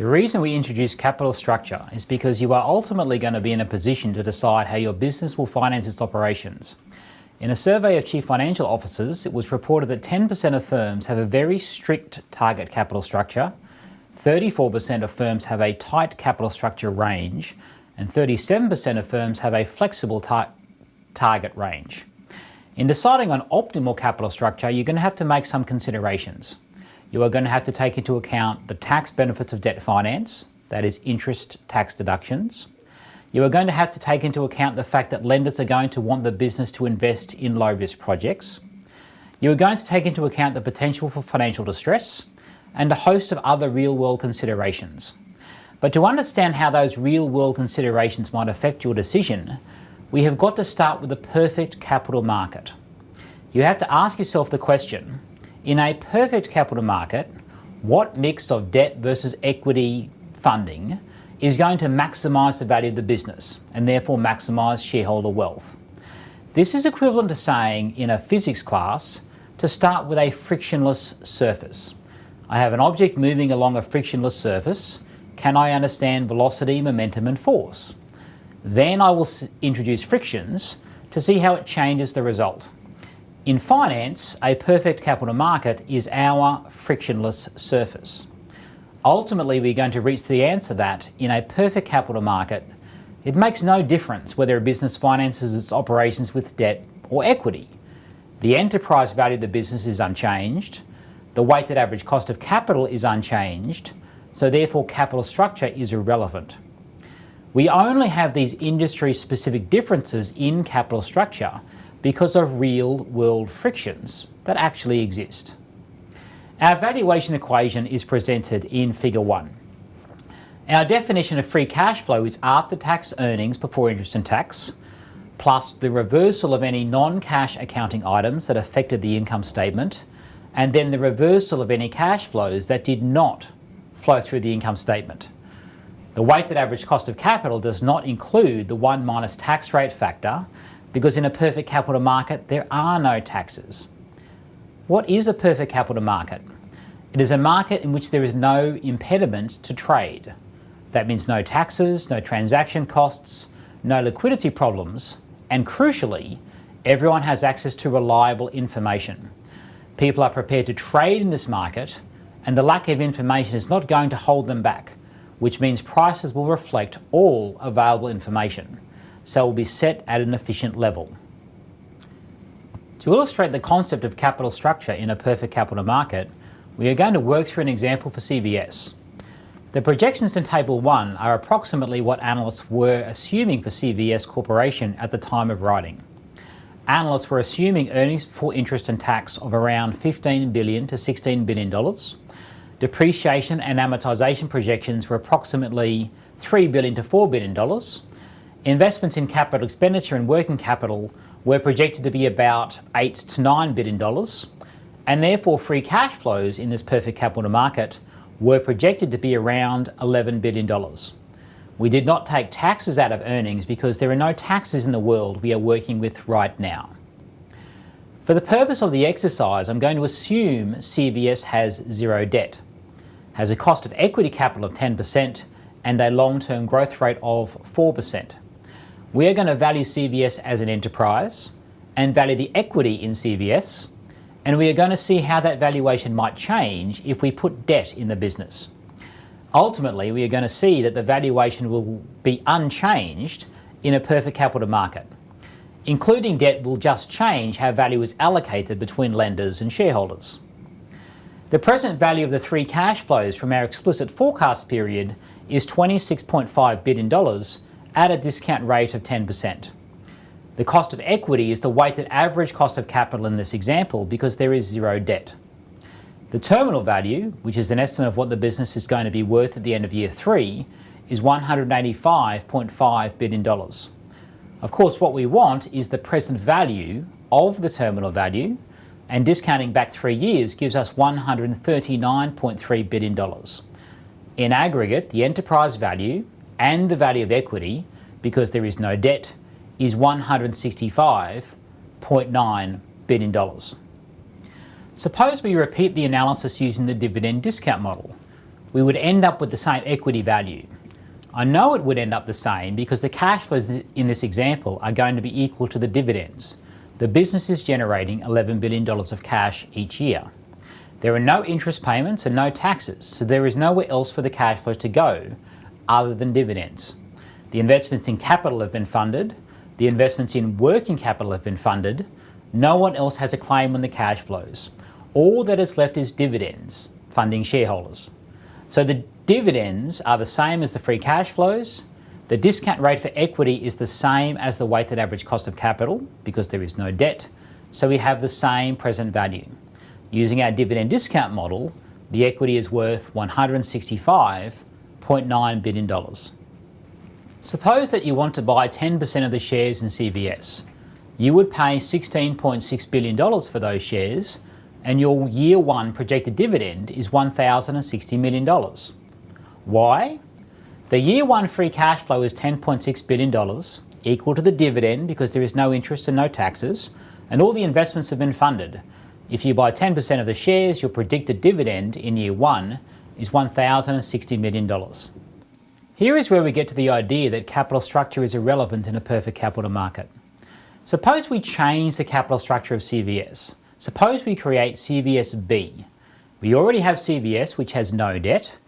The reason we introduce capital structure is because you are ultimately going to be in a position to decide how your business will finance its operations. In a survey of chief financial officers, it was reported that 10% of firms have a very strict target capital structure, 34% of firms have a tight capital structure range, and 37% of firms have a flexible target range. In deciding on optimal capital structure, you're going to have to make some considerations. You are going to have to take into account the tax benefits of debt finance, that is interest tax deductions. You are going to have to take into account the fact that lenders are going to want the business to invest in low-risk projects. You are going to take into account the potential for financial distress and a host of other real-world considerations. But to understand how those real-world considerations might affect your decision, we have got to start with the perfect capital market. You have to ask yourself the question, in a perfect capital market, what mix of debt versus equity funding is going to maximise the value of the business and therefore maximise shareholder wealth? This is equivalent to saying in a physics class to start with a frictionless surface. I have an object moving along a frictionless surface. Can I understand velocity, momentum and force? Then I will introduce frictions to see how it changes the result. In finance, a perfect capital market is our frictionless surface. Ultimately, we're going to reach the answer that in a perfect capital market, it makes no difference whether a business finances its operations with debt or equity. The enterprise value of the business is unchanged. The weighted average cost of capital is unchanged. So therefore, capital structure is irrelevant. We only have these industry-specific differences in capital structure because of real-world frictions that actually exist. Our valuation equation is presented in Figure 1. Our definition of free cash flow is after-tax earnings before interest and tax, plus the reversal of any non-cash accounting items that affected the income statement, and then the reversal of any cash flows that did not flow through the income statement. The weighted average cost of capital does not include the 1 minus tax rate factor, because in a perfect capital market, there are no taxes. What is a perfect capital market? It is a market in which there is no impediment to trade. That means no taxes, no transaction costs, no liquidity problems, and crucially, everyone has access to reliable information. People are prepared to trade in this market, and the lack of information is not going to hold them back, which means prices will reflect all available information, so will be set at an efficient level. To illustrate the concept of capital structure in a perfect capital market, we are going to work through an example for CVS. The projections in Table 1 are approximately what analysts were assuming for CVS Corporation at the time of writing. Analysts were assuming earnings before interest and tax of around $15 billion to $16 billion. Depreciation and amortization projections were approximately $3 billion to $4 billion. Investments in capital expenditure and working capital were projected to be about $8 to $9 billion, and therefore free cash flows in this perfect capital market were projected to be around $11 billion. We did not take taxes out of earnings because there are no taxes in the world we are working with right now. For the purpose of the exercise, I'm going to assume CVS has zero debt, has a cost of equity capital of 10% and a long-term growth rate of 4%. We are going to value CVS as an enterprise and value the equity in CVS, and we are going to see how that valuation might change if we put debt in the business. Ultimately, we are going to see that the valuation will be unchanged in a perfect capital market. Including debt will just change how value is allocated between lenders and shareholders. The present value of the three cash flows from our explicit forecast period is $26.5 billion at a discount rate of 10%. The cost of equity is the weighted average cost of capital in this example because there is zero debt. The terminal value, which is an estimate of what the business is going to be worth at the end of year 3, is $185.5 billion. Of course, what we want is the present value of the terminal value, and discounting back 3 years gives us $139.3 billion. In aggregate, the enterprise value and the value of equity, because there is no debt, is $165.9 billion. Suppose we repeat the analysis using the dividend discount model. we would end up with the same equity value. I know it would end up the same because the cash flows in this example are going to be equal to the dividends. The business is generating $11 billion of cash each year. There are no interest payments and no taxes, so there is nowhere else for the cash flow to go other than dividends. The investments in capital have been funded, the investments in working capital have been funded, no one else has a claim on the cash flows. All that is left is dividends, funding shareholders. So the dividends are the same as the free cash flows, the discount rate for equity is the same as the weighted average cost of capital because there is no debt, so we have the same present value. Using our dividend discount model, the equity is worth $165.9 billion. Suppose that you want to buy 10% of the shares in CVS. You would pay $16.6 billion for those shares, and your year one projected dividend is $1,060 million. Why? The year one free cash flow is $10.6 billion, equal to the dividend because there is no interest and no taxes, and all the investments have been funded. If you buy 10% of the shares, your predicted dividend in year one is $1,060 million. Here is where we get to the idea that capital structure is irrelevant in a perfect capital market. Suppose we change the capital structure of CVS. Suppose we create CVSB. We already have CVS, which has no debt.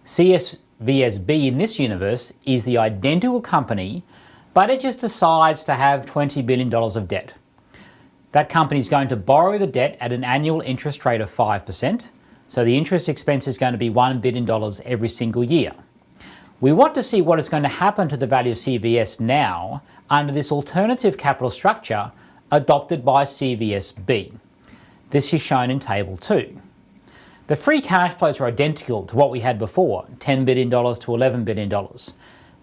CVSB in this universe is the identical company, but it just decides to have $20 billion of debt. That company is going to borrow the debt at an annual interest rate of 5%, so the interest expense is going to be $1 billion every single year. We want to see what is going to happen to the value of CVS now under this alternative capital structure adopted by CVSB. This is shown in Table 2. The free cash flows are identical to what we had before, $10 billion to $11 billion,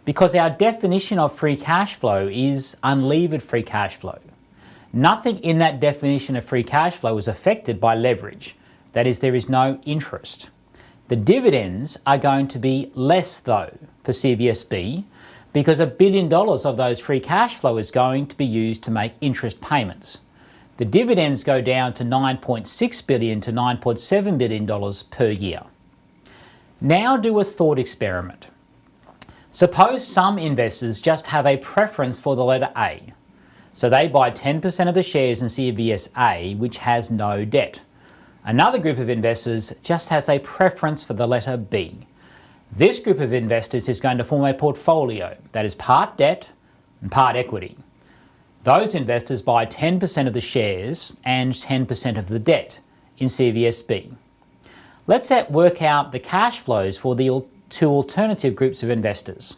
because our definition of free cash flow is unlevered free cash flow. Nothing in that definition of free cash flow is affected by leverage. That is, there is no interest. The dividends are going to be less though for CVSB because $1 billion of those free cash flow is going to be used to make interest payments. The dividends go down to $9.6 billion to $9.7 billion per year. Now do a thought experiment. Suppose some investors just have a preference for the letter A. So they buy 10% of the shares in CVS A, which has no debt. Another group of investors just has a preference for the letter B. This group of investors is going to form a portfolio that is part debt and part equity. Those investors buy 10% of the shares and 10% of the debt in CVSB. Let's work out the cash flows for the two alternative groups of investors.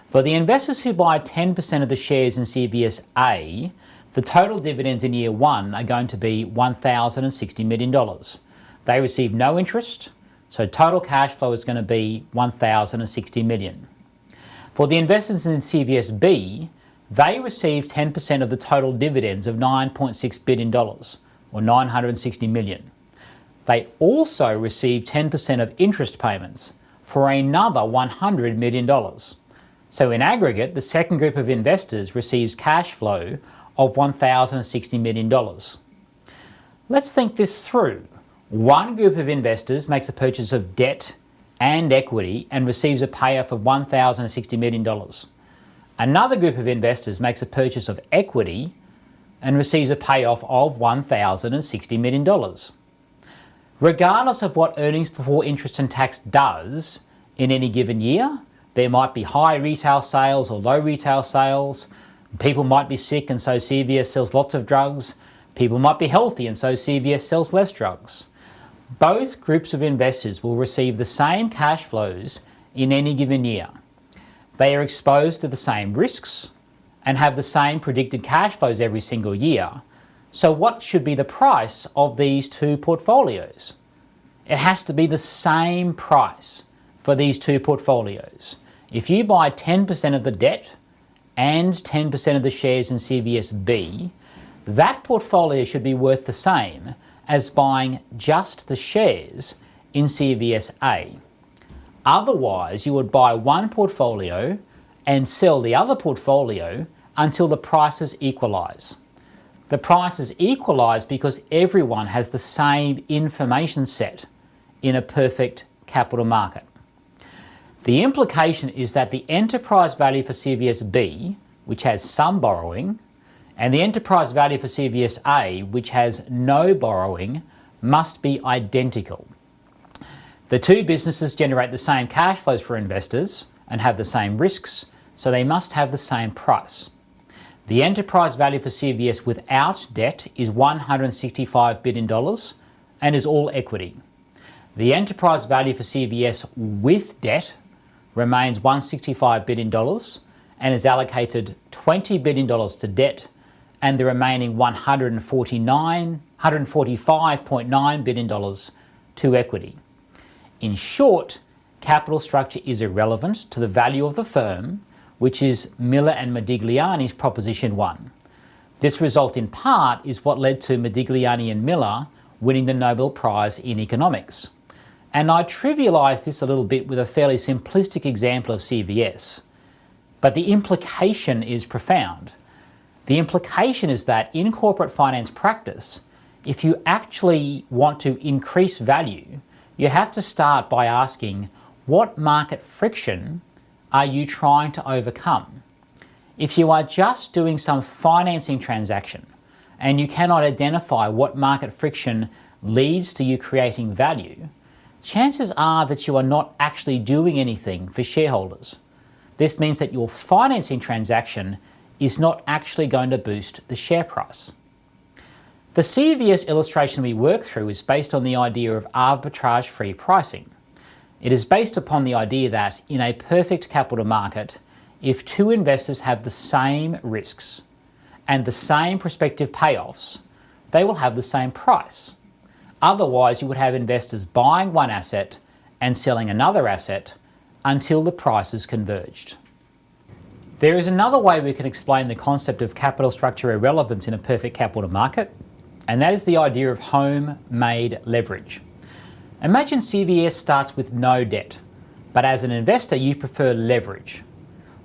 For the investors who buy 10% of the shares in CVS A, the total dividends in year one are going to be $1,060 million. They receive no interest, so total cash flow is going to be $1,060 million. For the investors in CVS B, they receive 10% of the total dividends of $9.6 billion, or $960 million. They also receive 10% of interest payments for another $100 million. So in aggregate, the second group of investors receives cash flow of $1,060 million. Let's think this through. One group of investors makes a purchase of debt and equity and receives a payoff of $1,060 million. Another group of investors makes a purchase of equity and receives a payoff of $1,060 million. Regardless of what earnings before interest and tax does in any given year, there might be high retail sales or low retail sales. People might be sick and so CVS sells lots of drugs. People might be healthy and so CVS sells less drugs. Both groups of investors will receive the same cash flows in any given year. They are exposed to the same risks and have the same predicted cash flows every single year. So what should be the price of these two portfolios? It has to be the same price for these two portfolios. If you buy 10% of the debt and 10% of the shares in CVS B, that portfolio should be worth the same as buying just the shares in CVS A. Otherwise, you would buy one portfolio and sell the other portfolio until the prices equalize. The prices equalize because everyone has the same information set in a perfect capital market. The implication is that the enterprise value for CVS-B, which has some borrowing, and the enterprise value for CVS-A, which has no borrowing, must be identical. The two businesses generate the same cash flows for investors and have the same risks, so they must have the same price. The enterprise value for CVS without debt is $165 billion and is all equity. The enterprise value for CVS with debt remains $165 billion and is allocated $20 billion to debt and the remaining $145.9 billion to equity. In short, capital structure is irrelevant to the value of the firm, which is Miller and Modigliani's Proposition 1. This result in part is what led to Modigliani and Miller winning the Nobel Prize in economics. And I trivialise this a little bit with a fairly simplistic example of CVS. But the implication is profound. The implication is that in corporate finance practice, if you actually want to increase value, you have to start by asking, what market friction are you trying to overcome? If you are just doing some financing transaction and you cannot identify what market friction leads to you creating value, chances are that you are not actually doing anything for shareholders. This means that your financing transaction is not actually going to boost the share price. The CVS illustration we work through is based on the idea of arbitrage-free pricing. It is based upon the idea that in a perfect capital market, if two investors have the same risks and the same prospective payoffs, they will have the same price. Otherwise, you would have investors buying one asset and selling another asset until the prices converged. There is another way we can explain the concept of capital structure irrelevance in a perfect capital market, and that is the idea of home-made leverage. Imagine CVS starts with no debt, but as an investor you prefer leverage.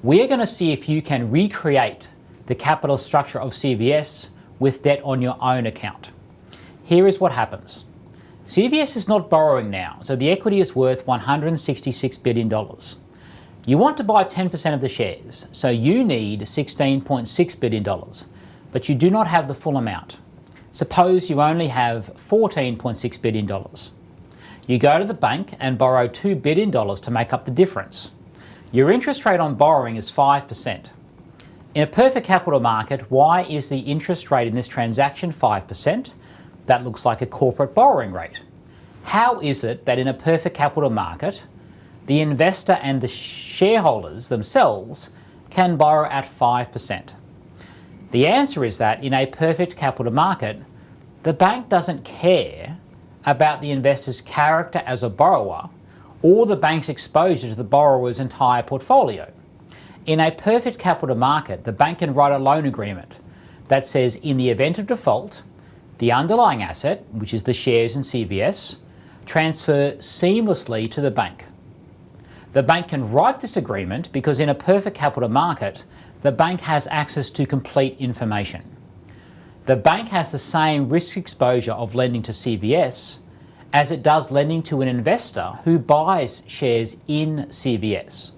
We are going to see if you can recreate the capital structure of CVS with debt on your own account. Here is what happens. CVS is not borrowing now, so the equity is worth $166 billion. You want to buy 10% of the shares, so you need $16.6 billion, but you do not have the full amount. Suppose you only have $14.6 billion. You go to the bank and borrow $2 billion to make up the difference. Your interest rate on borrowing is 5%. In a perfect capital market, why is the interest rate in this transaction 5%? That looks like a corporate borrowing rate. How is it that in a perfect capital market, the investor and the shareholders themselves can borrow at 5%? The answer is that in a perfect capital market, the bank doesn't care about the investor's character as a borrower or the bank's exposure to the borrower's entire portfolio. In a perfect capital market, the bank can write a loan agreement that says in the event of default, the underlying asset, which is the shares in CVS, transfer seamlessly to the bank. The bank can write this agreement because in a perfect capital market, the bank has access to complete information. The bank has the same risk exposure of lending to CVS as it does lending to an investor who buys shares in CVS,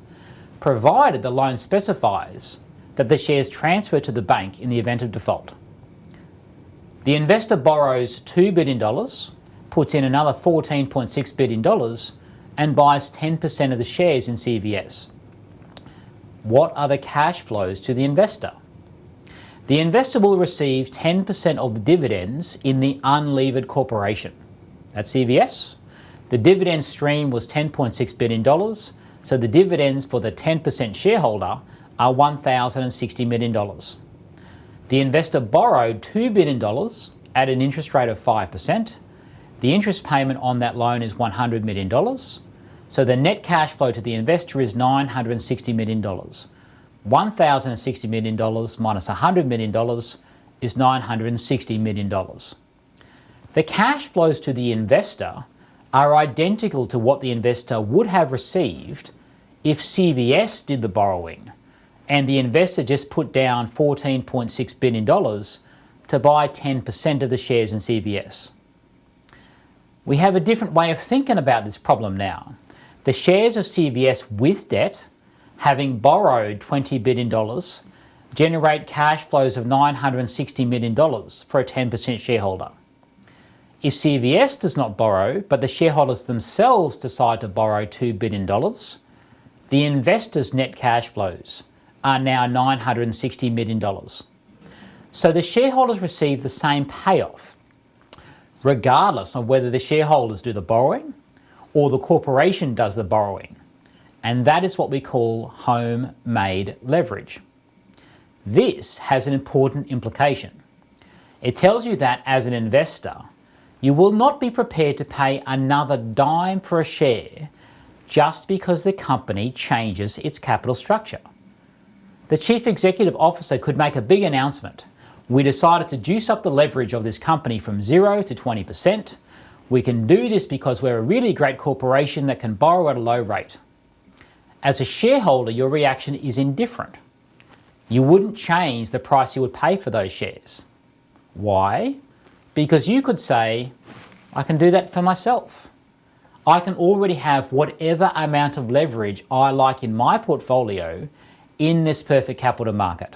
provided the loan specifies that the shares transfer to the bank in the event of default. The investor borrows $2 billion, puts in another $14.6 billion, and buys 10% of the shares in CVS. What are the cash flows to the investor? The investor will receive 10% of the dividends in the unlevered corporation. That's CVS. The dividend stream was $10.6 billion, so the dividends for the 10% shareholder are $1,060 million. The investor borrowed $2 billion at an interest rate of 5%. The interest payment on that loan is $100 million. So the net cash flow to the investor is $960 million. $1,060 million minus $100 million is $960 million. The cash flows to the investor are identical to what the investor would have received if CVS did the borrowing and the investor just put down $14.6 billion to buy 10% of the shares in CVS. We have a different way of thinking about this problem now. The shares of CVS with debt, having borrowed $20 billion, generate cash flows of $960 million for a 10% shareholder. If CVS does not borrow, but the shareholders themselves decide to borrow $2 billion, the investors' net cash flows are now $960 million. So the shareholders receive the same payoff, regardless of whether the shareholders do the borrowing or the corporation does the borrowing. And that is what we call homemade leverage. This has an important implication. It tells you that as an investor, you will not be prepared to pay another dime for a share just because the company changes its capital structure. The chief executive officer could make a big announcement. We decided to juice up the leverage of this company from 0 to 20%. We can do this because we're a really great corporation that can borrow at a low rate. As a shareholder, your reaction is indifferent. You wouldn't change the price you would pay for those shares. Why? Because you could say, I can do that for myself. I can already have whatever amount of leverage I like in my portfolio in this perfect capital market.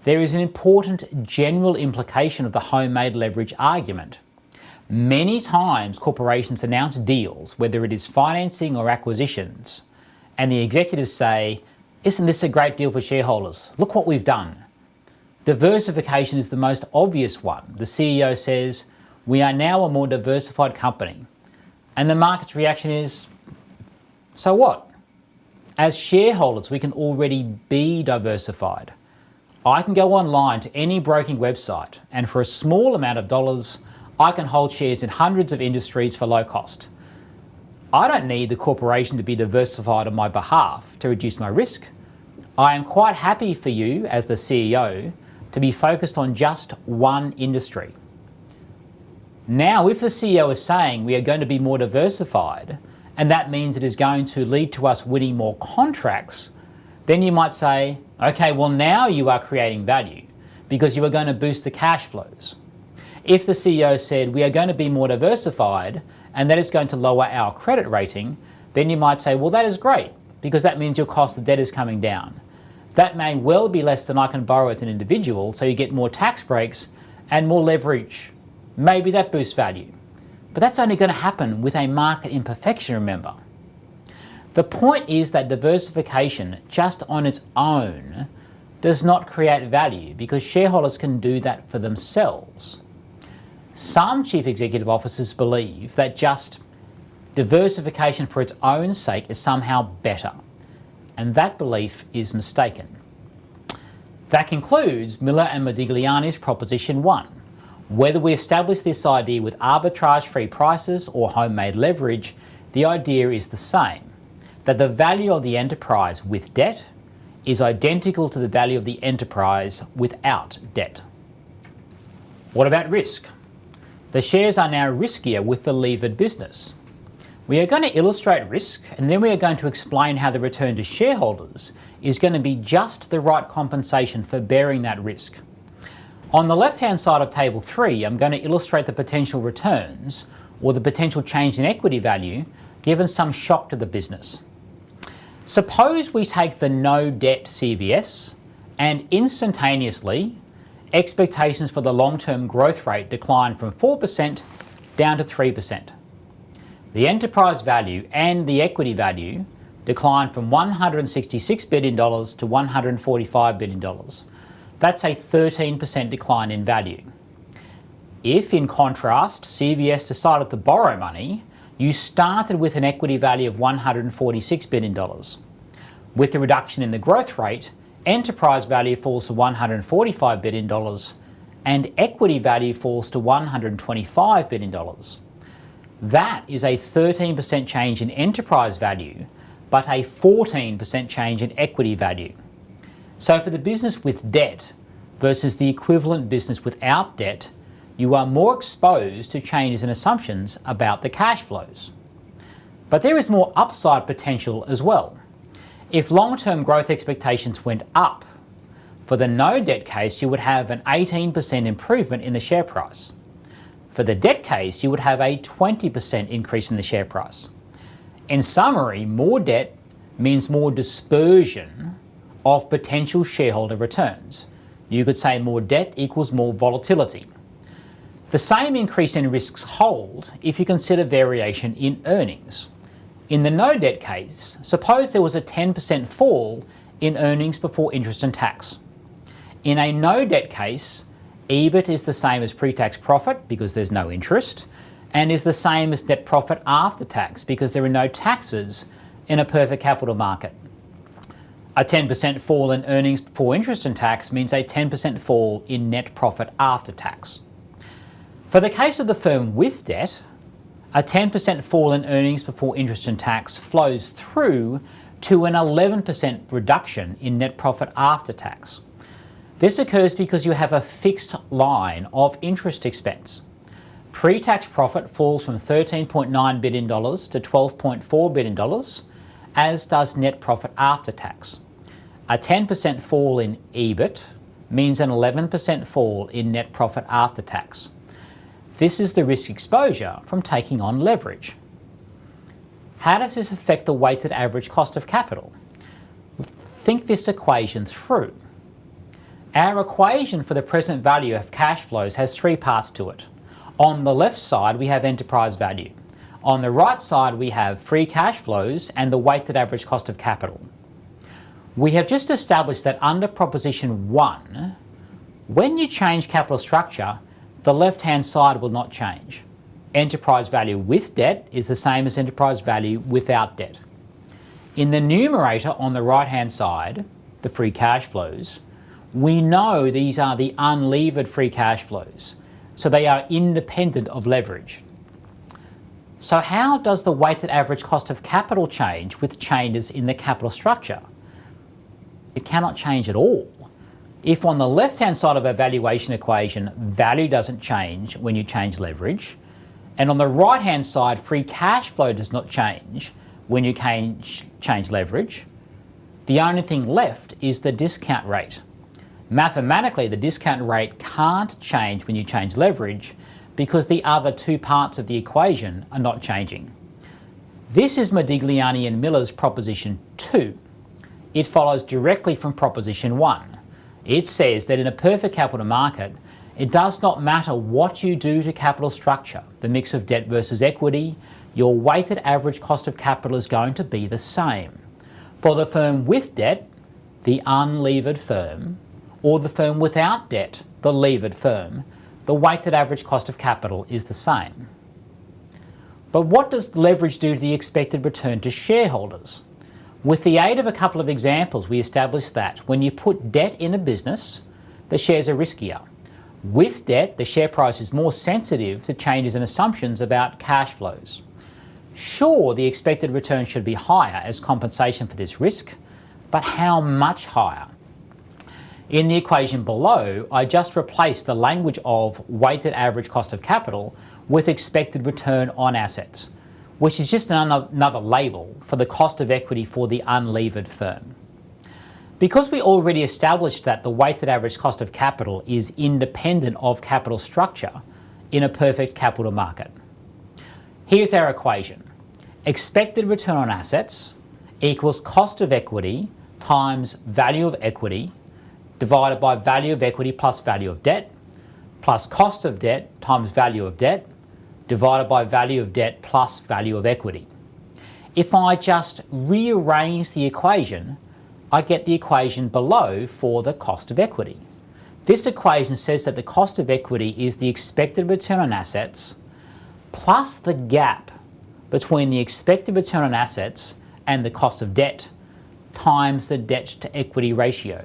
There is an important general implication of the homemade leverage argument. Many times corporations announce deals, whether it is financing or acquisitions, and the executives say, isn't this a great deal for shareholders? Look what we've done. Diversification is the most obvious one. The CEO says, we are now a more diversified company. And the market's reaction is, so what? As shareholders, we can already be diversified. I can go online to any broking website, and for a small amount of dollars, I can hold shares in hundreds of industries for low cost. I don't need the corporation to be diversified on my behalf to reduce my risk. I am quite happy for you, as the CEO, to be focused on just one industry. Now, if the CEO is saying we are going to be more diversified, and that means it is going to lead to us winning more contracts, then you might say, okay, well now you are creating value because you are going to boost the cash flows. If the CEO said we are going to be more diversified and that is going to lower our credit rating, then you might say, well, that is great because that means your cost of debt is coming down. That may well be less than I can borrow as an individual, so you get more tax breaks and more leverage. Maybe that boosts value. But that's only going to happen with a market imperfection, remember. The point is that diversification just on its own does not create value because shareholders can do that for themselves. Some chief executive officers believe that just diversification for its own sake is somehow better, and that belief is mistaken. That concludes Miller and Modigliani's Proposition 1. Whether we establish this idea with arbitrage-free prices or homemade leverage, the idea is the same, that the value of the enterprise with debt is identical to the value of the enterprise without debt. What about risk? The shares are now riskier with the levered business. We are going to illustrate risk, and then we are going to explain how the return to shareholders is going to be just the right compensation for bearing that risk. On the left-hand side of Table 3, I'm going to illustrate the potential returns or the potential change in equity value given some shock to the business. Suppose we take the no-debt CVS and instantaneously expectations for the long-term growth rate decline from 4% down to 3%. The enterprise value and the equity value decline from $166 billion to $145 billion. That's a 13% decline in value. If, in contrast, CVS decided to borrow money, you started with an equity value of $146 billion. With the reduction in the growth rate, enterprise value falls to $145 billion and equity value falls to $125 billion. That is a 13% change in enterprise value, but a 14% change in equity value. So for the business with debt versus the equivalent business without debt, you are more exposed to changes in assumptions about the cash flows. But there is more upside potential as well. If long-term growth expectations went up, for the no-debt case, you would have an 18% improvement in the share price. For the debt case, you would have a 20% increase in the share price. In summary, more debt means more dispersion of potential shareholder returns. You could say more debt equals more volatility. The same increase in risks hold if you consider variation in earnings. In the no debt case, suppose there was a 10% fall in earnings before interest and tax. In a no debt case, EBIT is the same as pre-tax profit because there's no interest, and is the same as net profit after tax because there are no taxes in a perfect capital market. A 10% fall in earnings before interest and tax means a 10% fall in net profit after tax. For the case of the firm with debt, a 10% fall in earnings before interest and tax flows through to an 11% reduction in net profit after tax. This occurs because you have a fixed line of interest expense. Pre-tax profit falls from $13.9 billion to $12.4 billion, as does net profit after tax. A 10% fall in EBIT means an 11% fall in net profit after tax. This is the risk exposure from taking on leverage. How does this affect the weighted average cost of capital? Think this equation through. Our equation for the present value of cash flows has three parts to it. On the left side, we have enterprise value. On the right side, we have free cash flows and the weighted average cost of capital. We have just established that under Proposition 1, when you change capital structure, the left-hand side will not change. Enterprise value with debt is the same as enterprise value without debt. In the numerator on the right-hand side, the free cash flows, we know these are the unlevered free cash flows, so they are independent of leverage. So how does the weighted average cost of capital change with changes in the capital structure? It cannot change at all. If on the left-hand side of a valuation equation, value doesn't change when you change leverage, and on the right-hand side, free cash flow does not change when you change leverage, the only thing left is the discount rate. Mathematically, the discount rate can't change when you change leverage because the other two parts of the equation are not changing. This is Modigliani and Miller's Proposition 2. It follows directly from Proposition 1. It says that in a perfect capital market, it does not matter what you do to capital structure, the mix of debt versus equity, your weighted average cost of capital is going to be the same. For the firm with debt, the unlevered firm, or the firm without debt, the levered firm, the weighted average cost of capital is the same. But what does leverage do to the expected return to shareholders? With the aid of a couple of examples, we established that when you put debt in a business, the shares are riskier. With debt, the share price is more sensitive to changes in assumptions about cash flows. Sure, the expected return should be higher as compensation for this risk, but how much higher? In the equation below, I just replaced the language of weighted average cost of capital with expected return on assets, which is just another label for the cost of equity for the unlevered firm. Because we already established that the weighted average cost of capital is independent of capital structure in a perfect capital market. Here's our equation. Expected return on assets equals cost of equity times value of equity divided by value of equity plus value of debt plus cost of debt times value of debt divided by value of debt plus value of equity. If I just rearrange the equation, I get the equation below for the cost of equity. This equation says that the cost of equity is the expected return on assets plus the gap between the expected return on assets and the cost of debt times the debt to equity ratio.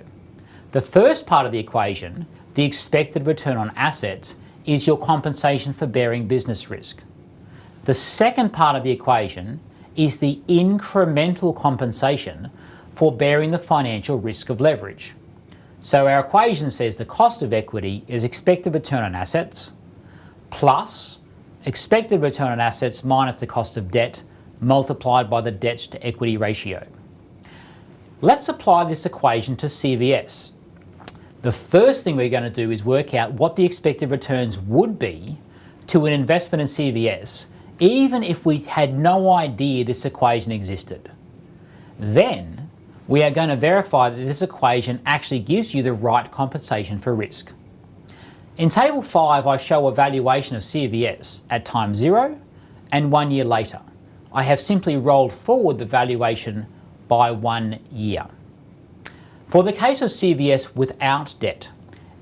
The first part of the equation, the expected return on assets, is your compensation for bearing business risk. The second part of the equation is the incremental compensation for bearing the financial risk of leverage. So our equation says the cost of equity is expected return on assets plus expected return on assets minus the cost of debt multiplied by the debt to equity ratio. Let's apply this equation to CVS. The first thing we're going to do is work out what the expected returns would be to an investment in CVS even if we had no idea this equation existed. Then we are going to verify that this equation actually gives you the right compensation for risk. In Table 5, I show a valuation of CVS at time 0 and 1 year later. I have simply rolled forward the valuation by 1 year. For the case of CVS without debt,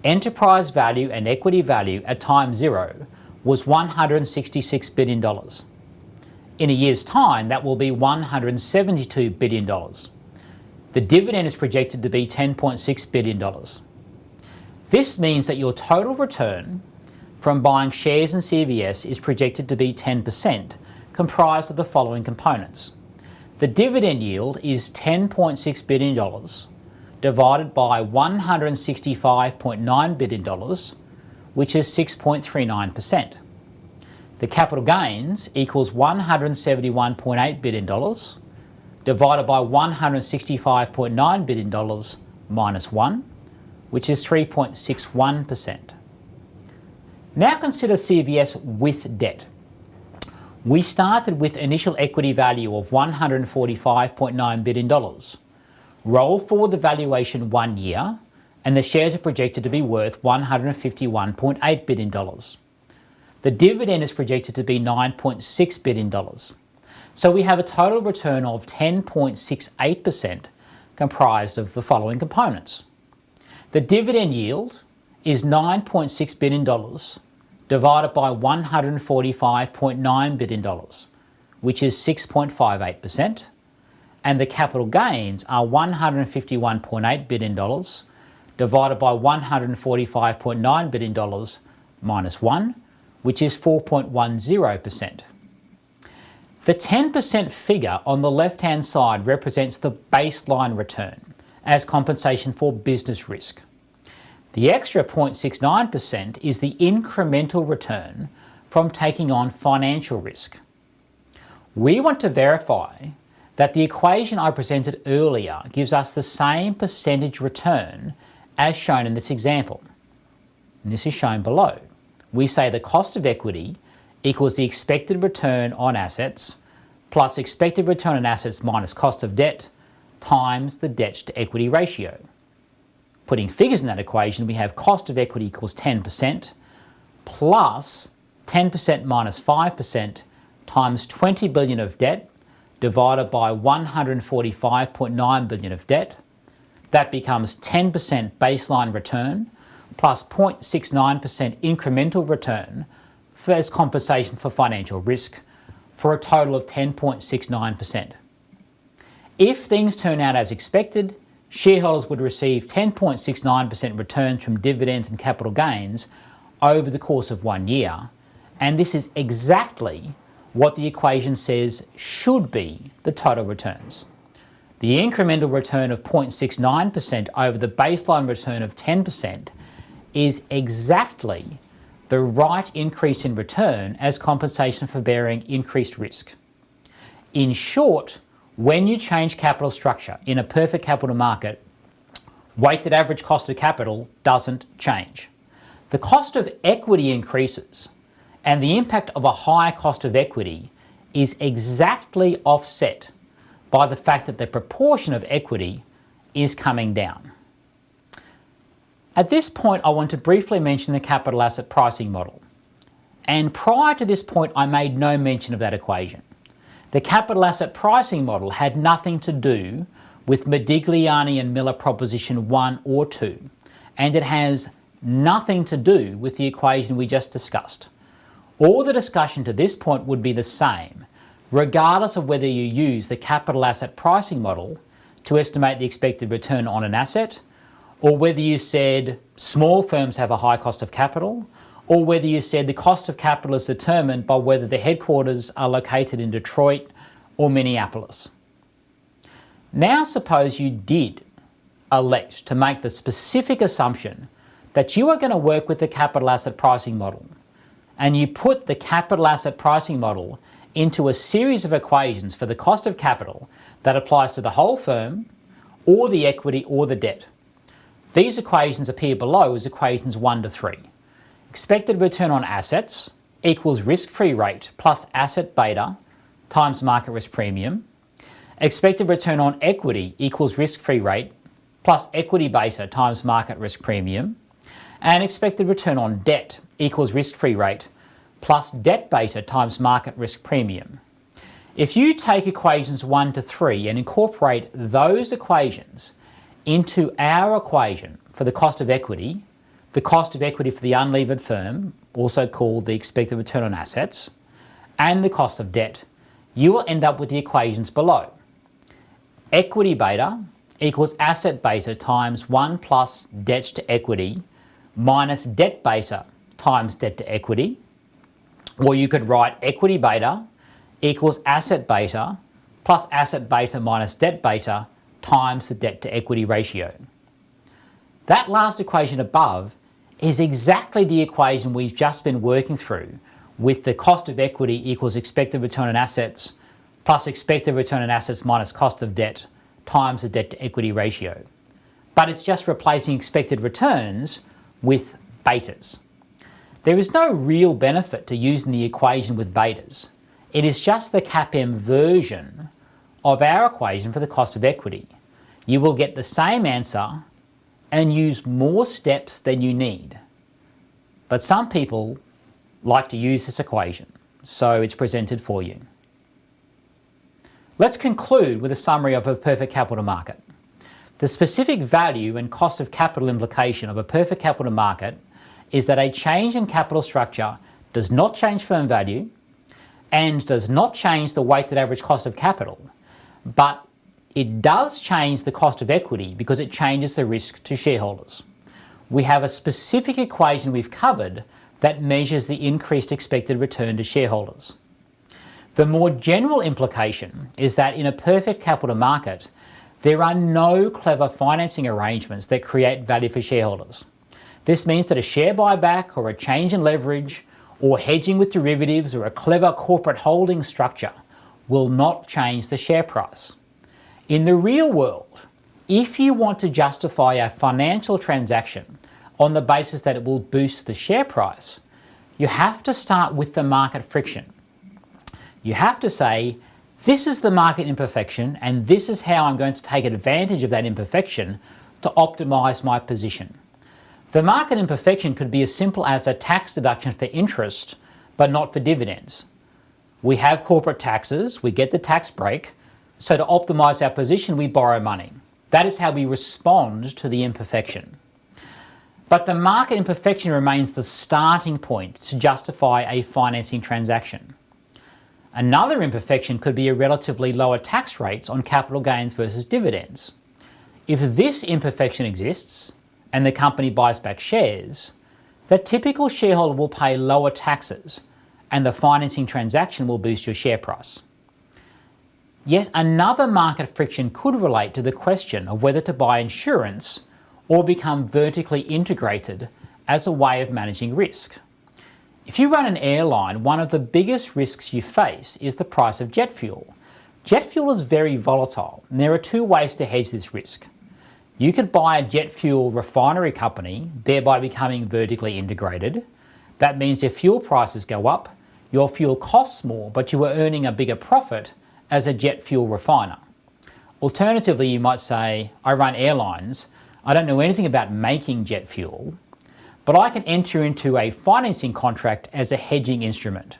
enterprise value and equity value at time 0 was $166 billion. In a year's time, that will be $172 billion. The dividend is projected to be $10.6 billion. This means that your total return from buying shares in CVS is projected to be 10%, comprised of the following components. The dividend yield is $10.6 billion divided by $165.9 billion, which is 6.39%. The capital gains equals $171.8 billion divided by $165.9 billion minus 1, which is 3.61%. Now consider CVS with debt. We started with initial equity value of $145.9 billion. Roll forward the valuation 1 year, and the shares are projected to be worth $151.8 billion. The dividend is projected to be $9.6 billion. So we have a total return of 10.68%, comprised of the following components. The dividend yield is $9.6 billion divided by $145.9 billion, which is 6.58%, and the capital gains are $151.8 billion divided by $145.9 billion minus 1, which is 4.10%. The 10% figure on the left-hand side represents the baseline return as compensation for business risk. The extra 0.69% is the incremental return from taking on financial risk. We want to verify that the equation I presented earlier gives us the same percentage return as shown in this example. And this is shown below. We say the cost of equity equals the expected return on assets plus expected return on assets minus cost of debt times the debt to equity ratio. Putting figures in that equation, we have cost of equity equals 10% plus 10% minus 5% times 20 billion of debt divided by 145.9 billion of debt. That becomes 10% baseline return plus 0.69% incremental return as compensation for financial risk, for a total of 10.69%. If things turn out as expected, shareholders would receive 10.69% returns from dividends and capital gains over the course of 1 year, and this is exactly what the equation says should be the total returns. The incremental return of 0.69% over the baseline return of 10% is exactly the right increase in return as compensation for bearing increased risk. In short, when you change capital structure in a perfect capital market, weighted average cost of capital doesn't change. The cost of equity increases, and the impact of a higher cost of equity is exactly offset by the fact that the proportion of equity is coming down. At this point, I want to briefly mention the capital asset pricing model. And prior to this point, I made no mention of that equation. The capital asset pricing model had nothing to do with Modigliani and Miller proposition 1 or 2, and it has nothing to do with the equation we just discussed. All the discussion to this point would be the same, regardless of whether you use the capital asset pricing model to estimate the expected return on an asset, or whether you said small firms have a high cost of capital, or whether you said the cost of capital is determined by whether the headquarters are located in Detroit or Minneapolis. Now suppose you did elect to make the specific assumption that you are going to work with the capital asset pricing model, and you put the capital asset pricing model into a series of equations for the cost of capital that applies to the whole firm, or the equity, or the debt. These equations appear below as equations 1 to 3. Expected return on assets equals risk-free rate plus asset beta times market risk premium. Expected return on equity equals risk-free rate plus equity beta times market risk premium. And expected return on debt equals risk-free rate plus debt beta times market risk premium. If you take equations 1 to 3 and incorporate those equations into our equation for the cost of equity for the unlevered firm, also called the expected return on assets, and the cost of debt, you will end up with the equations below. Equity beta equals asset beta times 1 plus debt to equity minus debt beta times debt to equity. Or you could write equity beta equals asset beta plus asset beta minus debt beta times the debt to equity ratio. That last equation above is exactly the equation we've just been working through with the cost of equity equals expected return on assets plus expected return on assets minus cost of debt times the debt to equity ratio. But it's just replacing expected returns with betas. There is no real benefit to using the equation with betas. It is just the CAPM version of our equation for the cost of equity. You will get the same answer and use more steps than you need. But some people like to use this equation, so it's presented for you. Let's conclude with a summary of a perfect capital market. The specific value and cost of capital implication of a perfect capital market is that a change in capital structure does not change firm value and does not change the weighted average cost of capital, but it does change the cost of equity because it changes the risk to shareholders. We have a specific equation we've covered that measures the increased expected return to shareholders. The more general implication is that in a perfect capital market, there are no clever financing arrangements that create value for shareholders. This means that a share buyback or a change in leverage or hedging with derivatives or a clever corporate holding structure will not change the share price. In the real world, if you want to justify a financial transaction on the basis that it will boost the share price, you have to start with the market friction. You have to say, this is the market imperfection and this is how I'm going to take advantage of that imperfection to optimize my position. The market imperfection could be as simple as a tax deduction for interest, but not for dividends. We have corporate taxes, we get the tax break, so to optimize our position, we borrow money. That is how we respond to the imperfection. But the market imperfection remains the starting point to justify a financing transaction. Another imperfection could be a relatively lower tax rates on capital gains versus dividends. If this imperfection exists, and the company buys back shares, the typical shareholder will pay lower taxes and the financing transaction will boost your share price. Yet another market friction could relate to the question of whether to buy insurance or become vertically integrated as a way of managing risk. If you run an airline, one of the biggest risks you face is the price of jet fuel. Jet fuel is very volatile, and there are two ways to hedge this risk. You could buy a jet fuel refinery company, thereby becoming vertically integrated. That means if fuel prices go up, your fuel costs more, but you are earning a bigger profit as a jet fuel refiner. Alternatively, you might say, I run airlines, I don't know anything about making jet fuel, but I can enter into a financing contract as a hedging instrument.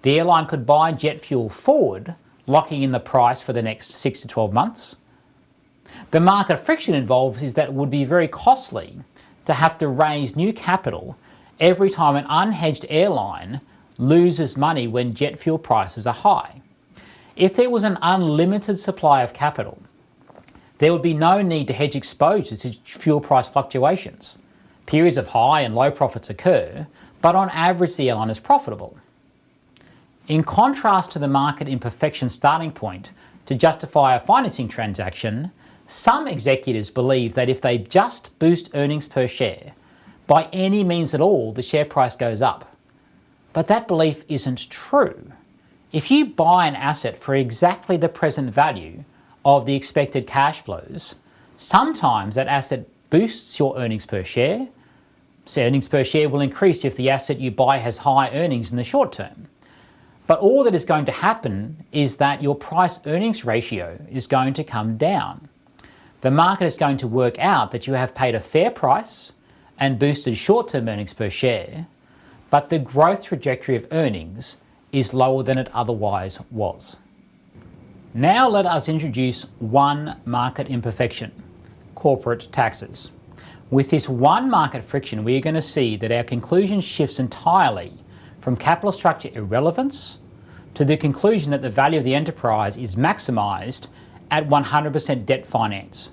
The airline could buy jet fuel forward, locking in the price for the next 6 to 12 months. The market friction involved is that it would be very costly to have to raise new capital every time an unhedged airline loses money when jet fuel prices are high. If there was an unlimited supply of capital, there would be no need to hedge exposure to fuel price fluctuations. Periods of high and low profits occur, but on average the airline is profitable. In contrast to the market imperfection starting point to justify a financing transaction, some executives believe that if they just boost earnings per share, by any means at all, the share price goes up. But that belief isn't true. If you buy an asset for exactly the present value of the expected cash flows, sometimes that asset boosts your earnings per share, So earnings per share will increase if the asset you buy has high earnings in the short term. But all that is going to happen is that your price-earnings ratio is going to come down. The market is going to work out that you have paid a fair price and boosted short-term earnings per share, but the growth trajectory of earnings is lower than it otherwise was. Now let us introduce one market imperfection: corporate taxes. With this one market friction, we are going to see that our conclusion shifts entirely from capital structure irrelevance to the conclusion that the value of the enterprise is maximised at 100% debt finance,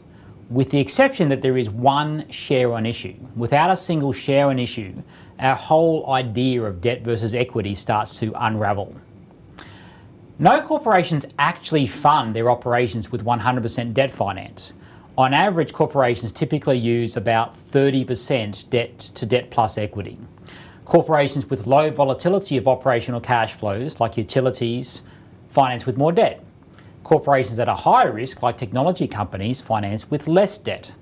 with the exception that there is one share on issue. Without a single share on issue, our whole idea of debt versus equity starts to unravel. No corporations actually fund their operations with 100% debt finance. On average, corporations typically use about 30% debt to debt plus equity. Corporations with low volatility of operational cash flows, like utilities, finance with more debt. Corporations at a higher risk, like technology companies, finance with less debt.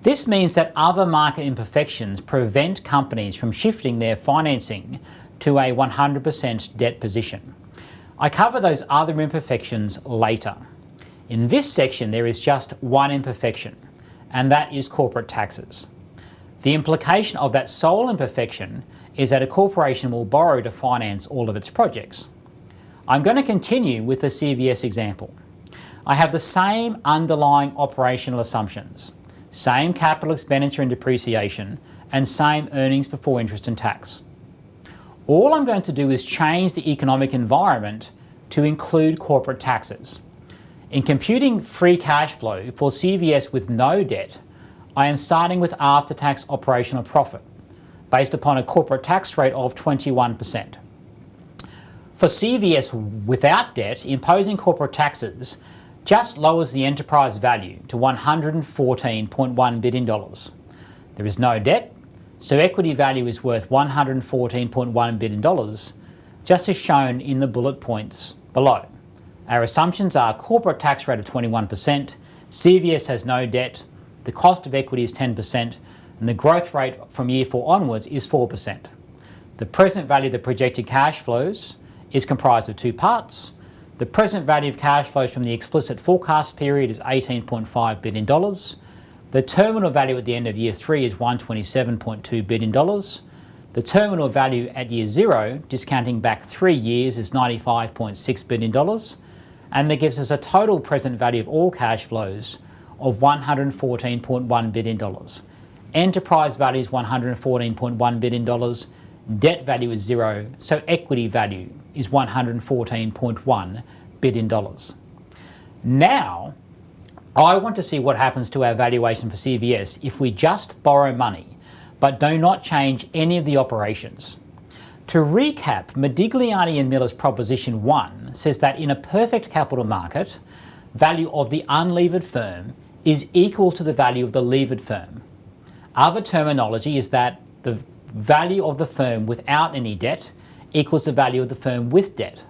This means that other market imperfections prevent companies from shifting their financing to a 100% debt position. I cover those other imperfections later. In this section, there is just one imperfection, and that is corporate taxes. The implication of that sole imperfection is that a corporation will borrow to finance all of its projects. I'm going to continue with the CVS example. I have the same underlying operational assumptions, same capital expenditure and depreciation, and same earnings before interest and tax. All I'm going to do is change the economic environment to include corporate taxes. In computing free cash flow for CVS with no debt, I am starting with after-tax operational profit, based upon a corporate tax rate of 21%. For CVS without debt, imposing corporate taxes just lowers the enterprise value to $114.1 billion. There is no debt, so equity value is worth $114.1 billion, just as shown in the bullet points below. Our assumptions are corporate tax rate of 21%, CVS has no debt, the cost of equity is 10%, and the growth rate from year 4 onwards is 4%. The present value of the projected cash flows is comprised of two parts. The present value of cash flows from the explicit forecast period is $18.5 billion. The terminal value at the end of year 3 is $127.2 billion. The terminal value at year 0, discounting back 3 years, is $95.6 billion. And that gives us a total present value of all cash flows of $114.1 billion. Enterprise value is $114.1 billion. Debt value is 0, so equity value is $114.1 billion. Now, I want to see what happens to our valuation for CVS if we just borrow money but do not change any of the operations. To recap, Modigliani and Miller's Proposition 1 says that in a perfect capital market, value of the unlevered firm is equal to the value of the levered firm. Other terminology is that the value of the firm without any debt equals the value of the firm with debt.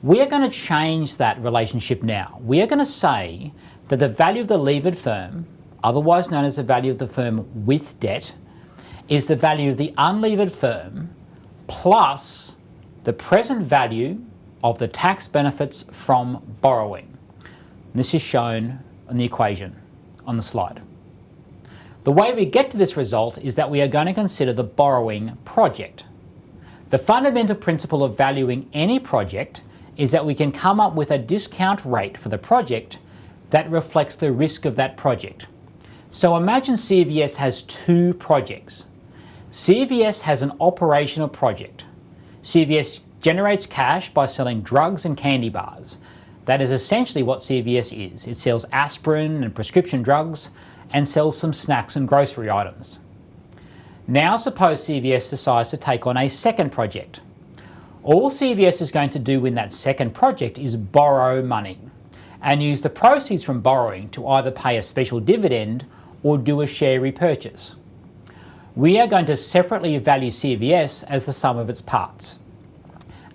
We are going to change that relationship now. We are going to say that the value of the levered firm, otherwise known as the value of the firm with debt, is the value of the unlevered firm plus the present value of the tax benefits from borrowing. This is shown on the equation on the slide. The way we get to this result is that we are going to consider the borrowing project. The fundamental principle of valuing any project is that we can come up with a discount rate for the project that reflects the risk of that project. So imagine CVS has 2 projects. CVS has an operational project. CVS generates cash by selling drugs and candy bars. That is essentially what CVS is. It sells aspirin and prescription drugs and sells some snacks and grocery items. Now suppose CVS decides to take on a second project. All CVS is going to do in that second project is borrow money and use the proceeds from borrowing to either pay a special dividend or do a share repurchase. We are going to separately value CVS as the sum of its parts,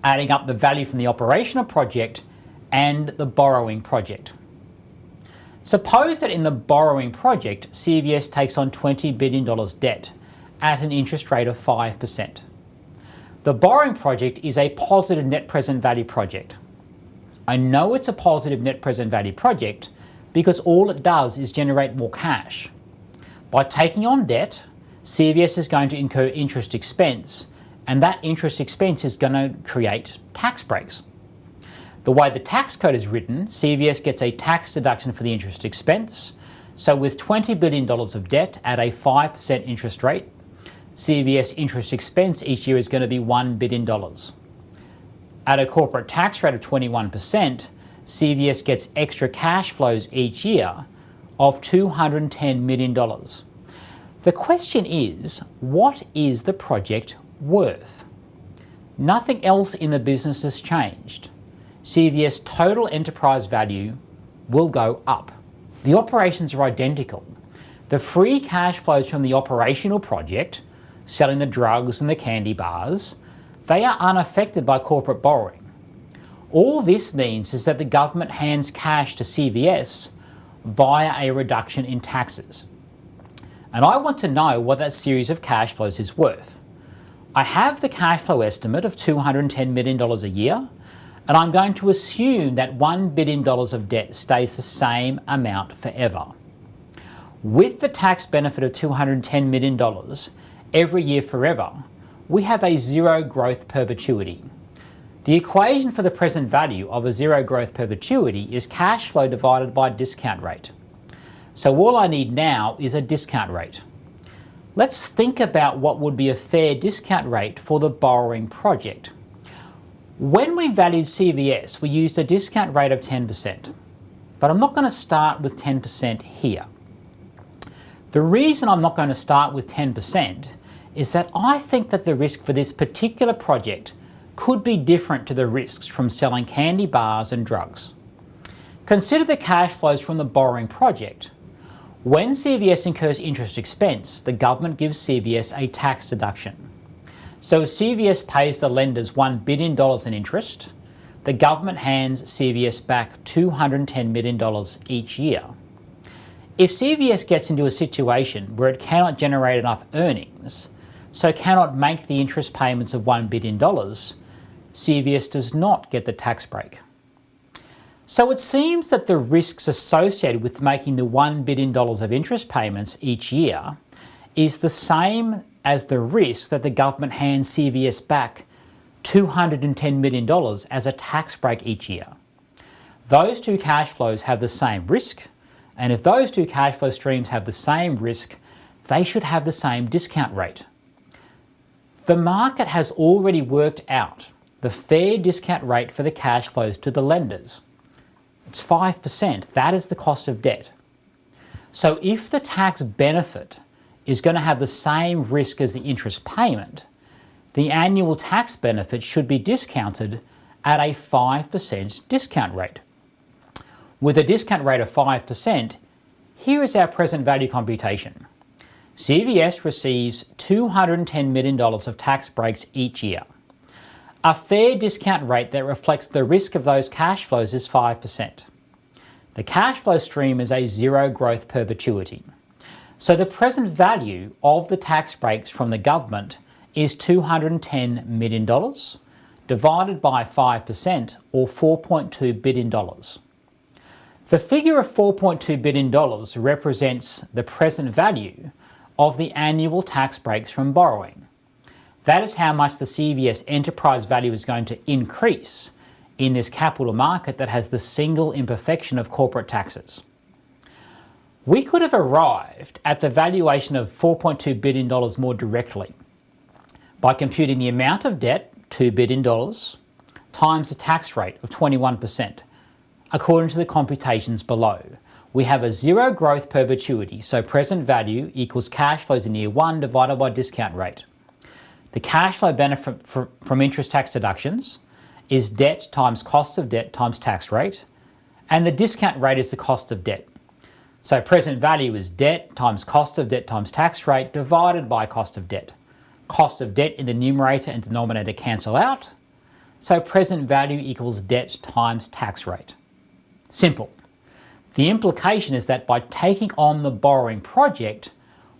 adding up the value from the operational project and the borrowing project. Suppose that in the borrowing project, CVS takes on $20 billion debt at an interest rate of 5%. The borrowing project is a positive net present value project. I know it's a positive net present value project because all it does is generate more cash. By taking on debt, CVS is going to incur interest expense, and that interest expense is going to create tax breaks. The way the tax code is written, CVS gets a tax deduction for the interest expense. So with $20 billion of debt at a 5% interest rate, CVS interest expense each year is going to be $1 billion. At a corporate tax rate of 21%, CVS gets extra cash flows each year of $210 million. The question is, what is the project worth? Nothing else in the business has changed. CVS total enterprise value will go up. The operations are identical. The free cash flows from the operational project, selling the drugs and the candy bars, they are unaffected by corporate borrowing. All this means is that the government hands cash to CVS via a reduction in taxes. And I want to know what that series of cash flows is worth. I have the cash flow estimate of $210 million a year, and I'm going to assume that $1 billion of debt stays the same amount forever. With the tax benefit of $210 million every year forever, we have a zero growth perpetuity. The equation for the present value of a zero growth perpetuity is cash flow divided by discount rate. So all I need now is a discount rate. Let's think about what would be a fair discount rate for the borrowing project. When we valued CVS, we used a discount rate of 10%, but I'm not going to start with 10% here. The reason I'm not going to start with 10% is that I think that the risk for this particular project could be different to the risks from selling candy bars and drugs. Consider the cash flows from the borrowing project. When CVS incurs interest expense, the government gives CVS a tax deduction. So if CVS pays the lenders $1 billion in interest, the government hands CVS back $210 million each year. If CVS gets into a situation where it cannot generate enough earnings, so cannot make the interest payments of $1 billion, CVS does not get the tax break. So it seems that the risks associated with making the $1 billion of interest payments each year is the same as the risk that the government hands CVS back $210 million as a tax break each year. Those two cash flows have the same risk, and if those two cash flow streams have the same risk, they should have the same discount rate. The market has already worked out the fair discount rate for the cash flows to the lenders. It's 5%. That is the cost of debt. So if the tax benefit is going to have the same risk as the interest payment, the annual tax benefit should be discounted at a 5% discount rate. With a discount rate of 5%, here is our present value computation. CVS receives $210 million of tax breaks each year. A fair discount rate that reflects the risk of those cash flows is 5%. The cash flow stream is a zero growth perpetuity. So the present value of the tax breaks from the government is $210 million divided by 5%, or $4.2 billion. The figure of $4.2 billion represents the present value of the annual tax breaks from borrowing. That is how much the CVS enterprise value is going to increase in this capital market that has the single imperfection of corporate taxes. We could have arrived at the valuation of $4.2 billion more directly by computing the amount of debt, $2 billion, times the tax rate of 21%, according to the computations below. We have a zero growth perpetuity, so present value equals cash flows in year one divided by discount rate. The cash flow benefit from interest tax deductions is debt times cost of debt times tax rate, and the discount rate is the cost of debt. So present value is debt times cost of debt times tax rate divided by cost of debt. Cost of debt in the numerator and denominator cancel out, so present value equals debt times tax rate. Simple. The implication is that by taking on the borrowing project,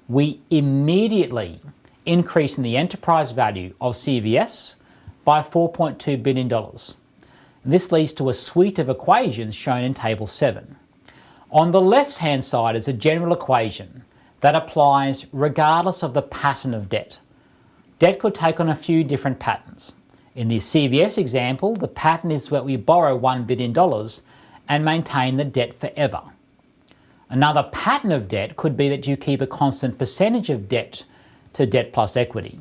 we immediately increasing the enterprise value of CVS by $4.2 billion. This leads to a suite of equations shown in Table 7. On the left-hand side is a general equation that applies regardless of the pattern of debt. Debt could take on a few different patterns. In the CVS example, the pattern is that we borrow $1 billion and maintain the debt forever. Another pattern of debt could be that you keep a constant percentage of debt to debt plus equity.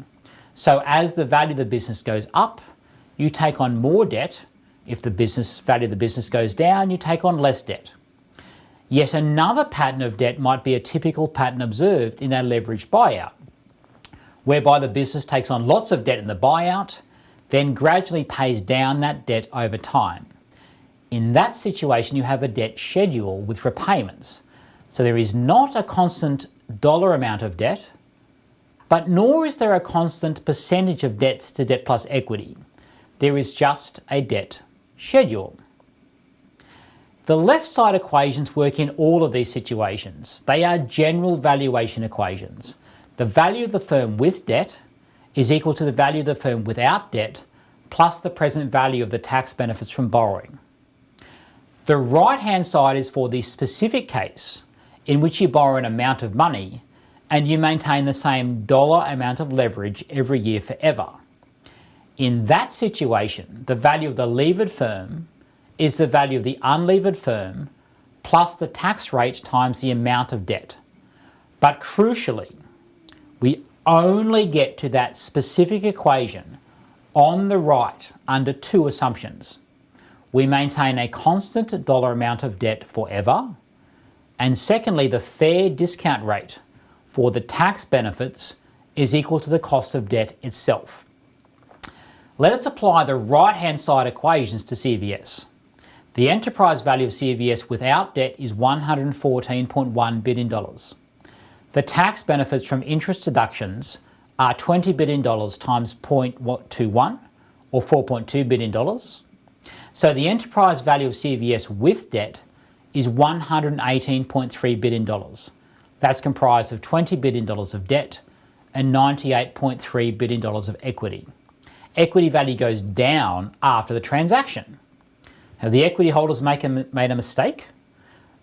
So as the value of the business goes up, you take on more debt. If the value of the business goes down, you take on less debt. Yet another pattern of debt might be a typical pattern observed in a leveraged buyout, whereby the business takes on lots of debt in the buyout, then gradually pays down that debt over time. In that situation, you have a debt schedule with repayments. So there is not a constant dollar amount of debt, but nor is there a constant percentage of debts to debt plus equity. There is just a debt schedule. The left side equations work in all of these situations. They are general valuation equations. The value of the firm with debt is equal to the value of the firm without debt plus the present value of the tax benefits from borrowing. The right-hand side is for the specific case in which you borrow an amount of money and you maintain the same dollar amount of leverage every year forever. In that situation, the value of the levered firm is the value of the unlevered firm plus the tax rate times the amount of debt. But crucially, we only get to that specific equation on the right under two assumptions. We maintain a constant dollar amount of debt forever, and secondly, the fair discount rate for the tax benefits is equal to the cost of debt itself. Let us apply the right-hand side equations to CVS. The enterprise value of CVS without debt is $114.1 billion. The tax benefits from interest deductions are $20 billion times 0.21 or $4.2 billion. So the enterprise value of CVS with debt is $118.3 billion. That's comprised of $20 billion of debt and $98.3 billion of equity. Equity value goes down after the transaction. Have the equity holders made a mistake?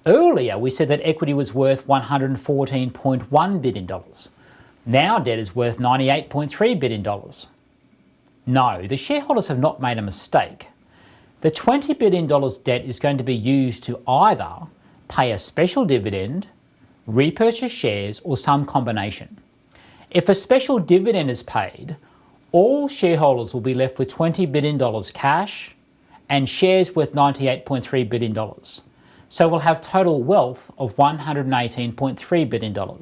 Earlier, we said that equity was worth $114.1 billion. Now debt is worth $98.3 billion. No, the shareholders have not made a mistake. The $20 billion debt is going to be used to either pay a special dividend, repurchase shares, or some combination. If a special dividend is paid, all shareholders will be left with $20 billion cash and shares worth $98.3 billion. So we'll have total wealth of $118.3 billion.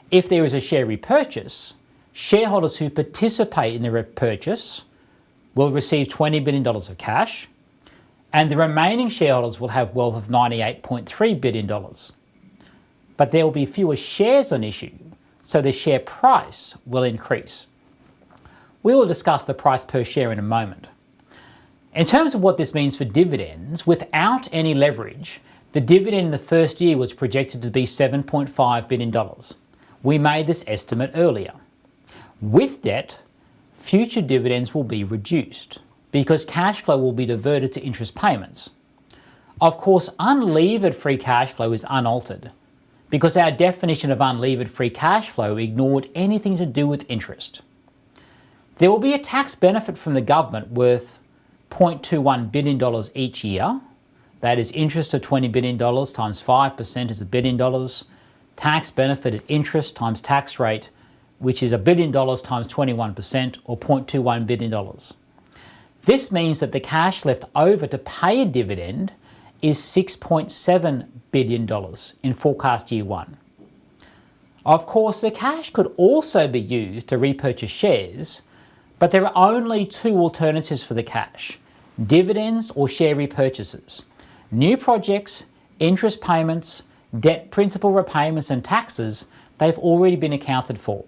If there is a share repurchase, shareholders who participate in the repurchase will receive $20 billion of cash, and the remaining shareholders will have wealth of $98.3 billion. But there will be fewer shares on issue, so the share price will increase. We will discuss the price per share in a moment. In terms of what this means for dividends, without any leverage, the dividend in the first year was projected to be $7.5 billion. We made this estimate earlier. With debt, future dividends will be reduced because cash flow will be diverted to interest payments. Of course, unlevered free cash flow is unaltered because our definition of unlevered free cash flow ignored anything to do with interest. There will be a tax benefit from the government worth $0.21 billion each year. That is interest of $20 billion times 5% is $1 billion. Tax benefit is interest times tax rate, which is $1 billion times 21% or $0.21 billion. This means that the cash left over to pay a dividend is $6.7 billion in forecast year one. Of course, the cash could also be used to repurchase shares, but there are only two alternatives for the cash: dividends or share repurchases. New projects, interest payments, debt principal repayments and taxes, they've already been accounted for.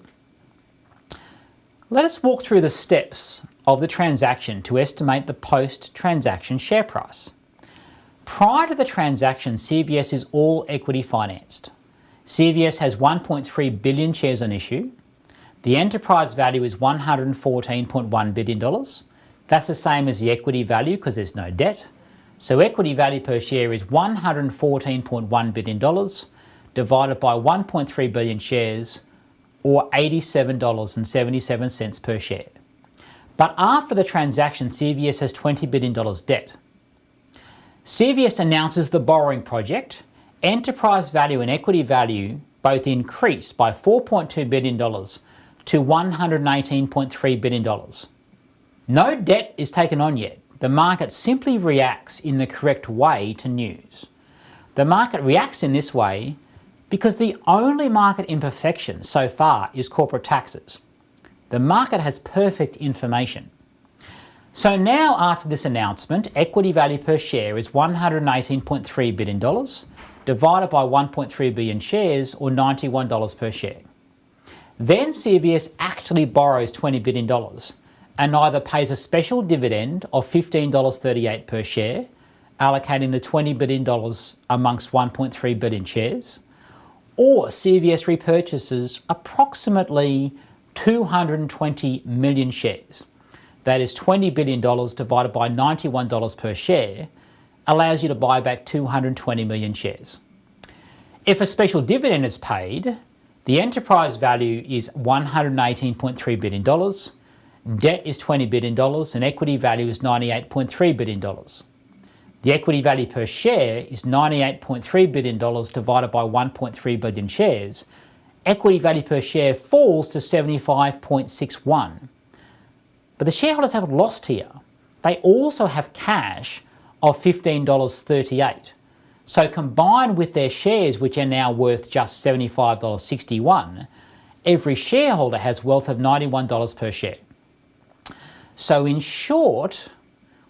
Let us walk through the steps of the transaction to estimate the post-transaction share price. Prior to the transaction, CVS is all equity financed. CVS has 1.3 billion shares on issue. The enterprise value is $114.1 billion. That's the same as the equity value because there's no debt. So equity value per share is $114.1 billion divided by 1.3 billion shares, or $87.77 per share. But after the transaction, CVS has $20 billion debt. CVS announces the borrowing project. Enterprise value and equity value both increase by $4.2 billion to $118.3 billion. No debt is taken on yet. The market simply reacts in the correct way to news. The market reacts in this way because the only market imperfection so far is corporate taxes. The market has perfect information. So now, after this announcement, equity value per share is $118.3 billion divided by 1.3 billion shares, or $91 per share. Then CVS actually borrows $20 billion and either pays a special dividend of $15.38 per share, allocating the $20 billion amongst 1.3 billion shares, or CVS repurchases approximately 220 million shares. That is $20 billion divided by $91 per share, allows you to buy back 220 million shares. If a special dividend is paid, the enterprise value is $118.3 billion, debt is $20 billion, and equity value is $98.3 billion. The equity value per share is $98.3 billion divided by 1.3 billion shares. Equity value per share falls to 75.61. But the shareholders haven't lost here. They also have cash of $15.38. So combined with their shares, which are now worth just $75.61, every shareholder has wealth of $91 per share. So in short,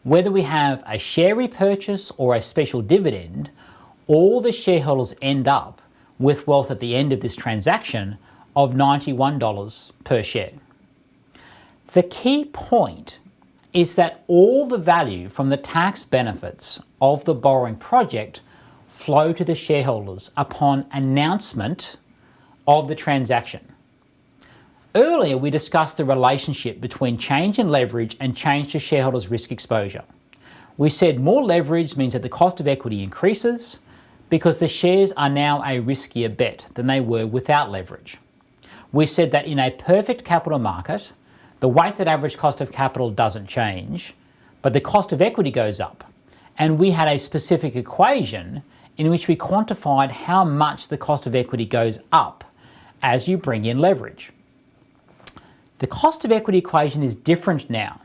whether we have a share repurchase or a special dividend, all the shareholders end up with wealth at the end of this transaction of $91 per share. The key point is that all the value from the tax benefits of the borrowing project flow to the shareholders upon announcement of the transaction. Earlier, we discussed the relationship between change in leverage and change to shareholders' risk exposure. We said more leverage means that the cost of equity increases because the shares are now a riskier bet than they were without leverage. We said that in a perfect capital market, the weighted average cost of capital doesn't change, but the cost of equity goes up. And we had a specific equation in which we quantified how much the cost of equity goes up as you bring in leverage. The cost of equity equation is different now.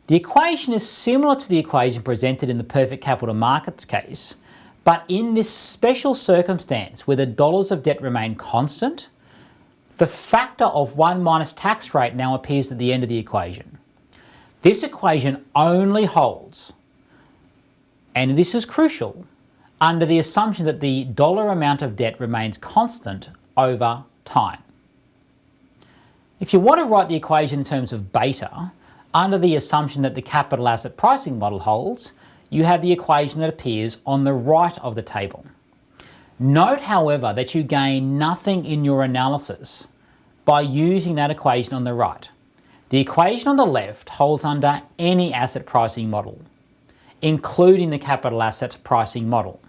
The equation is similar to the equation presented in the perfect capital markets case, but in this special circumstance where the dollars of debt remain constant, the factor of 1 minus tax rate now appears at the end of the equation. This equation only holds, and this is crucial, under the assumption that the dollar amount of debt remains constant over time. If you want to write the equation in terms of beta, under the assumption that the capital asset pricing model holds, you have the equation that appears on the right of the table. Note, however, that you gain nothing in your analysis by using that equation on the right. The equation on the left holds under any asset pricing model, including the capital asset pricing model.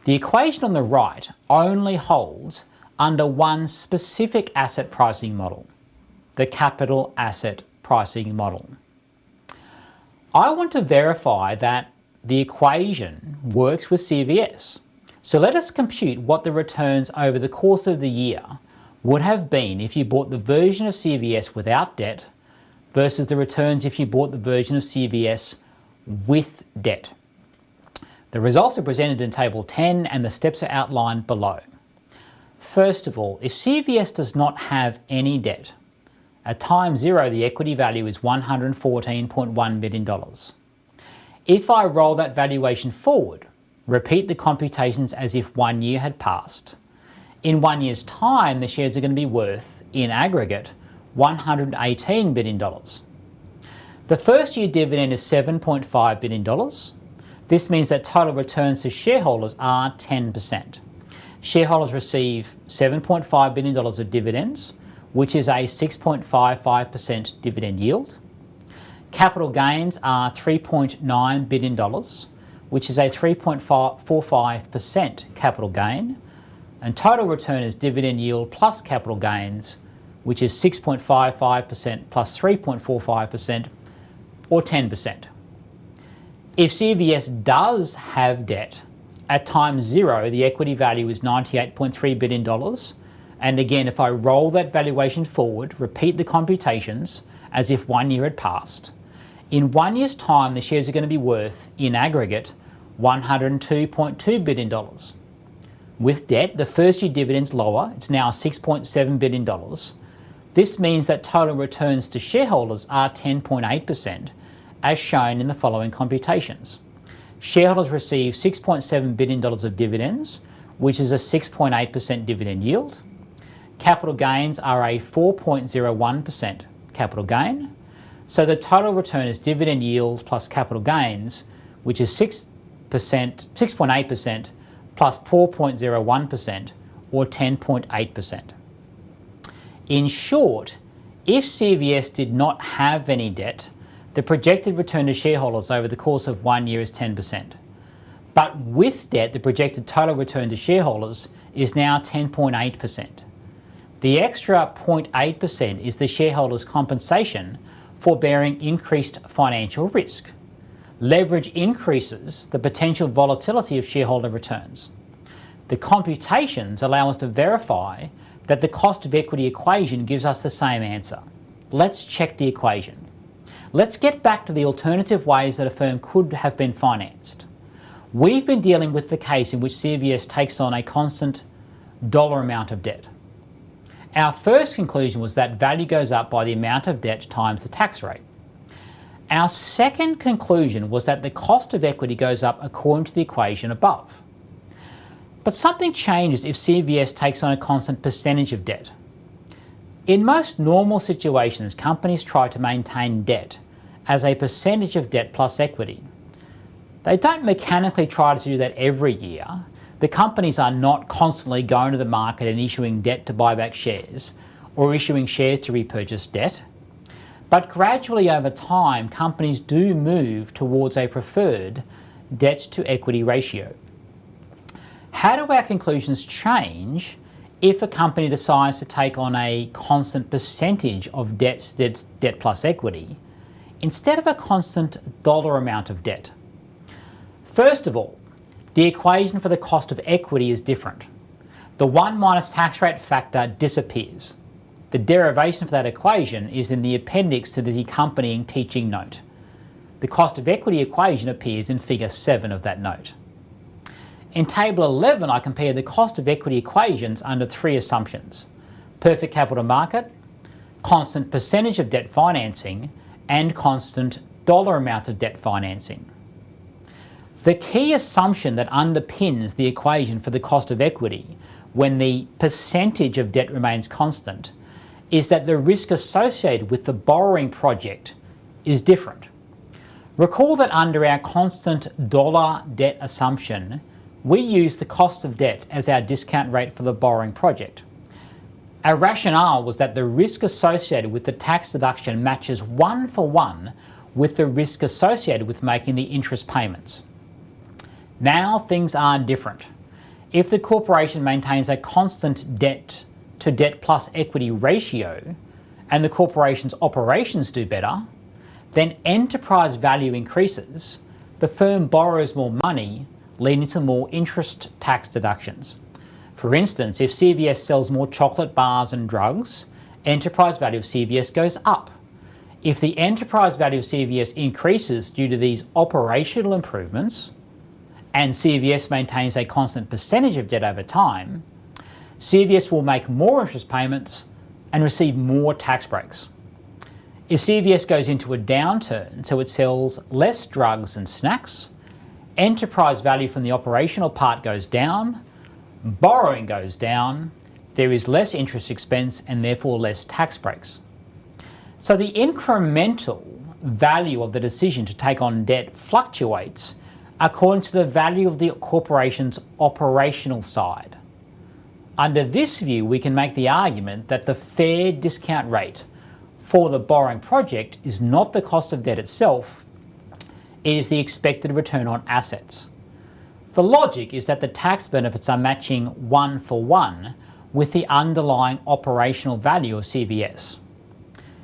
The equation on the right only holds under one specific asset pricing model, the capital asset pricing model. I want to verify that the equation works with CVS. So let us compute what the returns over the course of the year would have been if you bought the version of CVS without debt versus the returns if you bought the version of CVS with debt. The results are presented in Table 10 and the steps are outlined below. First of all, if CVS does not have any debt, at time zero the equity value is $114.1 billion. If I roll that valuation forward, repeat the computations as if 1 year had passed, in 1 year's time the shares are going to be worth, in aggregate, $118 billion. The first year dividend is $7.5 billion. This means that total returns to shareholders are 10%. Shareholders receive $7.5 billion of dividends, which is a 6.55% dividend yield. Capital gains are $3.9 billion, which is a 3.45% capital gain. And total return is dividend yield plus capital gains, which is 6.55% plus 3.45%, or 10%. If CVS does have debt, at time zero, the equity value is $98.3 billion. And again, if I roll that valuation forward, repeat the computations as if 1 year had passed, in 1 year's time, the shares are going to be worth, in aggregate, $102.2 billion. With debt, the first year dividend's lower. It's now $6.7 billion. This means that total returns to shareholders are 10.8%, as shown in the following computations. Shareholders receive $6.7 billion of dividends, which is a 6.8% dividend yield. Capital gains are a 4.01% capital gain. So the total return is dividend yield plus capital gains, which is 6.8% plus 4.01%, or 10.8%. In short, if CVS did not have any debt, the projected return to shareholders over the course of 1 year is 10%. But with debt, the projected total return to shareholders is now 10.8%. The extra 0.8% is the shareholders' compensation for bearing increased financial risk. Leverage increases the potential volatility of shareholder returns. The computations allow us to verify that the cost of equity equation gives us the same answer. Let's check the equation. Let's get back to the alternative ways that a firm could have been financed. We've been dealing with the case in which CVS takes on a constant dollar amount of debt. Our first conclusion was that value goes up by the amount of debt times the tax rate. Our second conclusion was that the cost of equity goes up according to the equation above. But something changes if CVS takes on a constant percentage of debt. In most normal situations, companies try to maintain debt as a percentage of debt plus equity. They don't mechanically try to do that every year. The companies are not constantly going to the market and issuing debt to buy back shares or issuing shares to repurchase debt. But gradually over time, companies do move towards a preferred debt to equity ratio. How do our conclusions change if a company decides to take on a constant percentage of debt plus equity instead of a constant dollar amount of debt? First of all, the equation for the cost of equity is different. The 1 minus tax rate factor disappears. The derivation for that equation is in the appendix to the accompanying teaching note. The cost of equity equation appears in figure 7 of that note. In table 11, I compare the cost of equity equations under 3 assumptions: perfect capital market, constant percentage of debt financing, and constant dollar amount of debt financing. The key assumption that underpins the equation for the cost of equity when the percentage of debt remains constant is that the risk associated with the borrowing project is different. Recall that under our constant dollar debt assumption, we use the cost of debt as our discount rate for the borrowing project. Our rationale was that the risk associated with the tax deduction matches 1 for 1 with the risk associated with making the interest payments. Now things are different. If the corporation maintains a constant debt to debt plus equity ratio and the corporation's operations do better, then enterprise value increases, the firm borrows more money, leading to more interest tax deductions. For instance, if CVS sells more chocolate bars and drugs, enterprise value of CVS goes up. If the enterprise value of CVS increases due to these operational improvements, and CVS maintains a constant percentage of debt over time, CVS will make more interest payments and receive more tax breaks. If CVS goes into a downturn, so it sells less drugs and snacks, enterprise value from the operational part goes down, borrowing goes down, there is less interest expense and therefore less tax breaks. So the incremental value of the decision to take on debt fluctuates according to the value of the corporation's operational side. Under this view, we can make the argument that the fair discount rate for the borrowing project is not the cost of debt itself, it is the expected return on assets. The logic is that the tax benefits are matching 1-for-1 with the underlying operational value of CVS.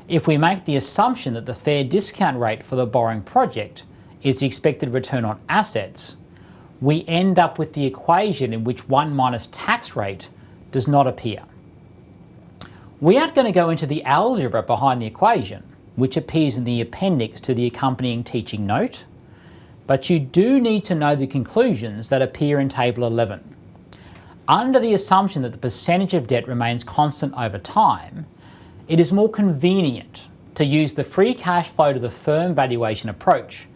If we make the assumption that the fair discount rate for the borrowing project is the expected return on assets, we end up with the equation in which 1 minus tax rate does not appear. We aren't going to go into the algebra behind the equation, which appears in the appendix to the accompanying teaching note, but you do need to know the conclusions that appear in Table 11. Under the assumption that the percentage of debt remains constant over time, it is more convenient to use the free cash flow to the firm valuation approach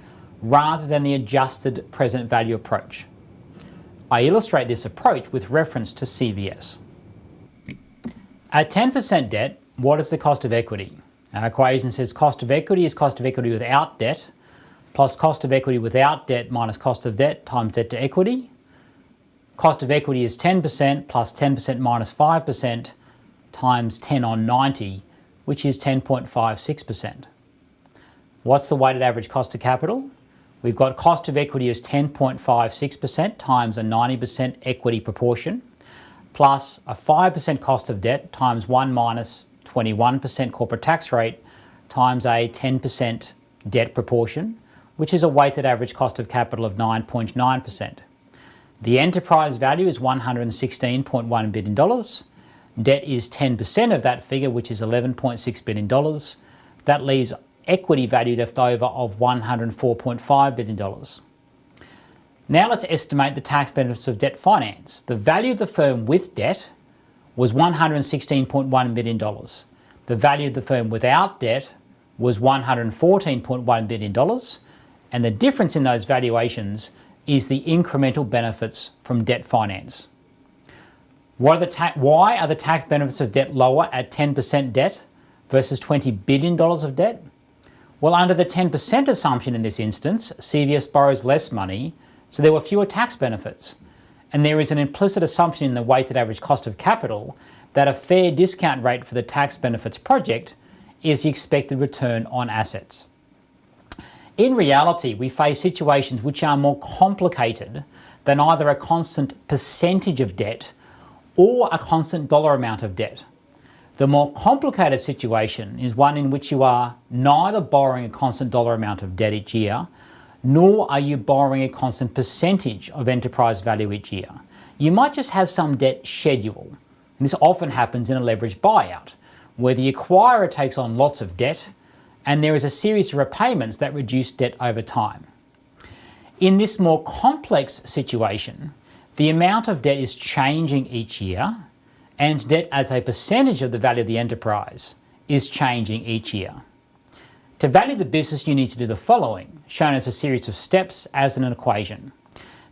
rather than the adjusted present value approach. I illustrate this approach with reference to CVS. At 10% debt, what is the cost of equity? Our equation says cost of equity is cost of equity without debt plus cost of equity without debt minus cost of debt times debt to equity. Cost of equity is 10% plus 10% minus 5% times 10 on 90, which is 10.56%. What's the weighted average cost of capital? We've got cost of equity as 10.56% times a 90% equity proportion, plus a 5% cost of debt times 1 minus 21% corporate tax rate times a 10% debt proportion, which is a weighted average cost of capital of 9.9%. The enterprise value is $116.1 billion. Debt is 10% of that figure, which is $11.6 billion. That leaves equity value left over of $104.5 billion. Now let's estimate the tax benefits of debt finance. The value of the firm with debt was $116.1 billion. The value of the firm without debt was $114.1 billion. And the difference in those valuations is the incremental benefits from debt finance. Why are the tax benefits of debt lower at 10% debt versus $20 billion of debt? Well, under the 10% assumption in this instance, CVS borrows less money, so there were fewer tax benefits. And there is an implicit assumption in the weighted average cost of capital that a fair discount rate for the tax benefits project is the expected return on assets. In reality, we face situations which are more complicated than either a constant percentage of debt or a constant dollar amount of debt. The more complicated situation is one in which you are neither borrowing a constant dollar amount of debt each year, nor are you borrowing a constant percentage of enterprise value each year. You might just have some debt schedule. And this often happens in a leveraged buyout, where the acquirer takes on lots of debt and there is a series of repayments that reduce debt over time. In this more complex situation, the amount of debt is changing each year, and debt as a percentage of the value of the enterprise is changing each year. To value the business, you need to do the following, shown as a series of steps as in an equation.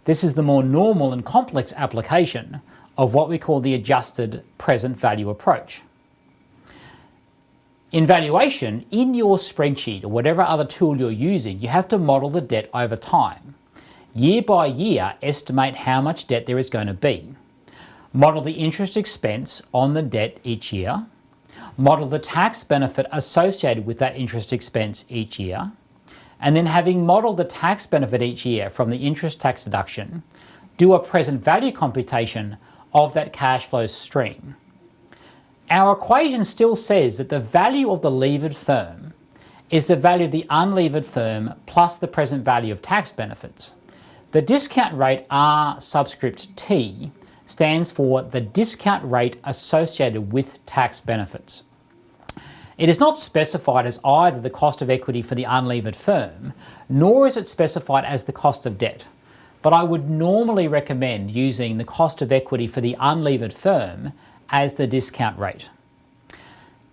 This is the more normal and complex application of what we call the adjusted present value approach. In valuation, in your spreadsheet or whatever other tool you're using, you have to model the debt over time. Year by year, estimate how much debt there is going to be. Model the interest expense on the debt each year. Model the tax benefit associated with that interest expense each year. And then, having modeled the tax benefit each year from the interest tax deduction, do a present value computation of that cash flow stream. Our equation still says that the value of the levered firm is the value of the unlevered firm plus the present value of tax benefits. The discount rate R subscript T stands for the discount rate associated with tax benefits. It is not specified as either the cost of equity for the unlevered firm, nor is it specified as the cost of debt. But I would normally recommend using the cost of equity for the unlevered firm as the discount rate.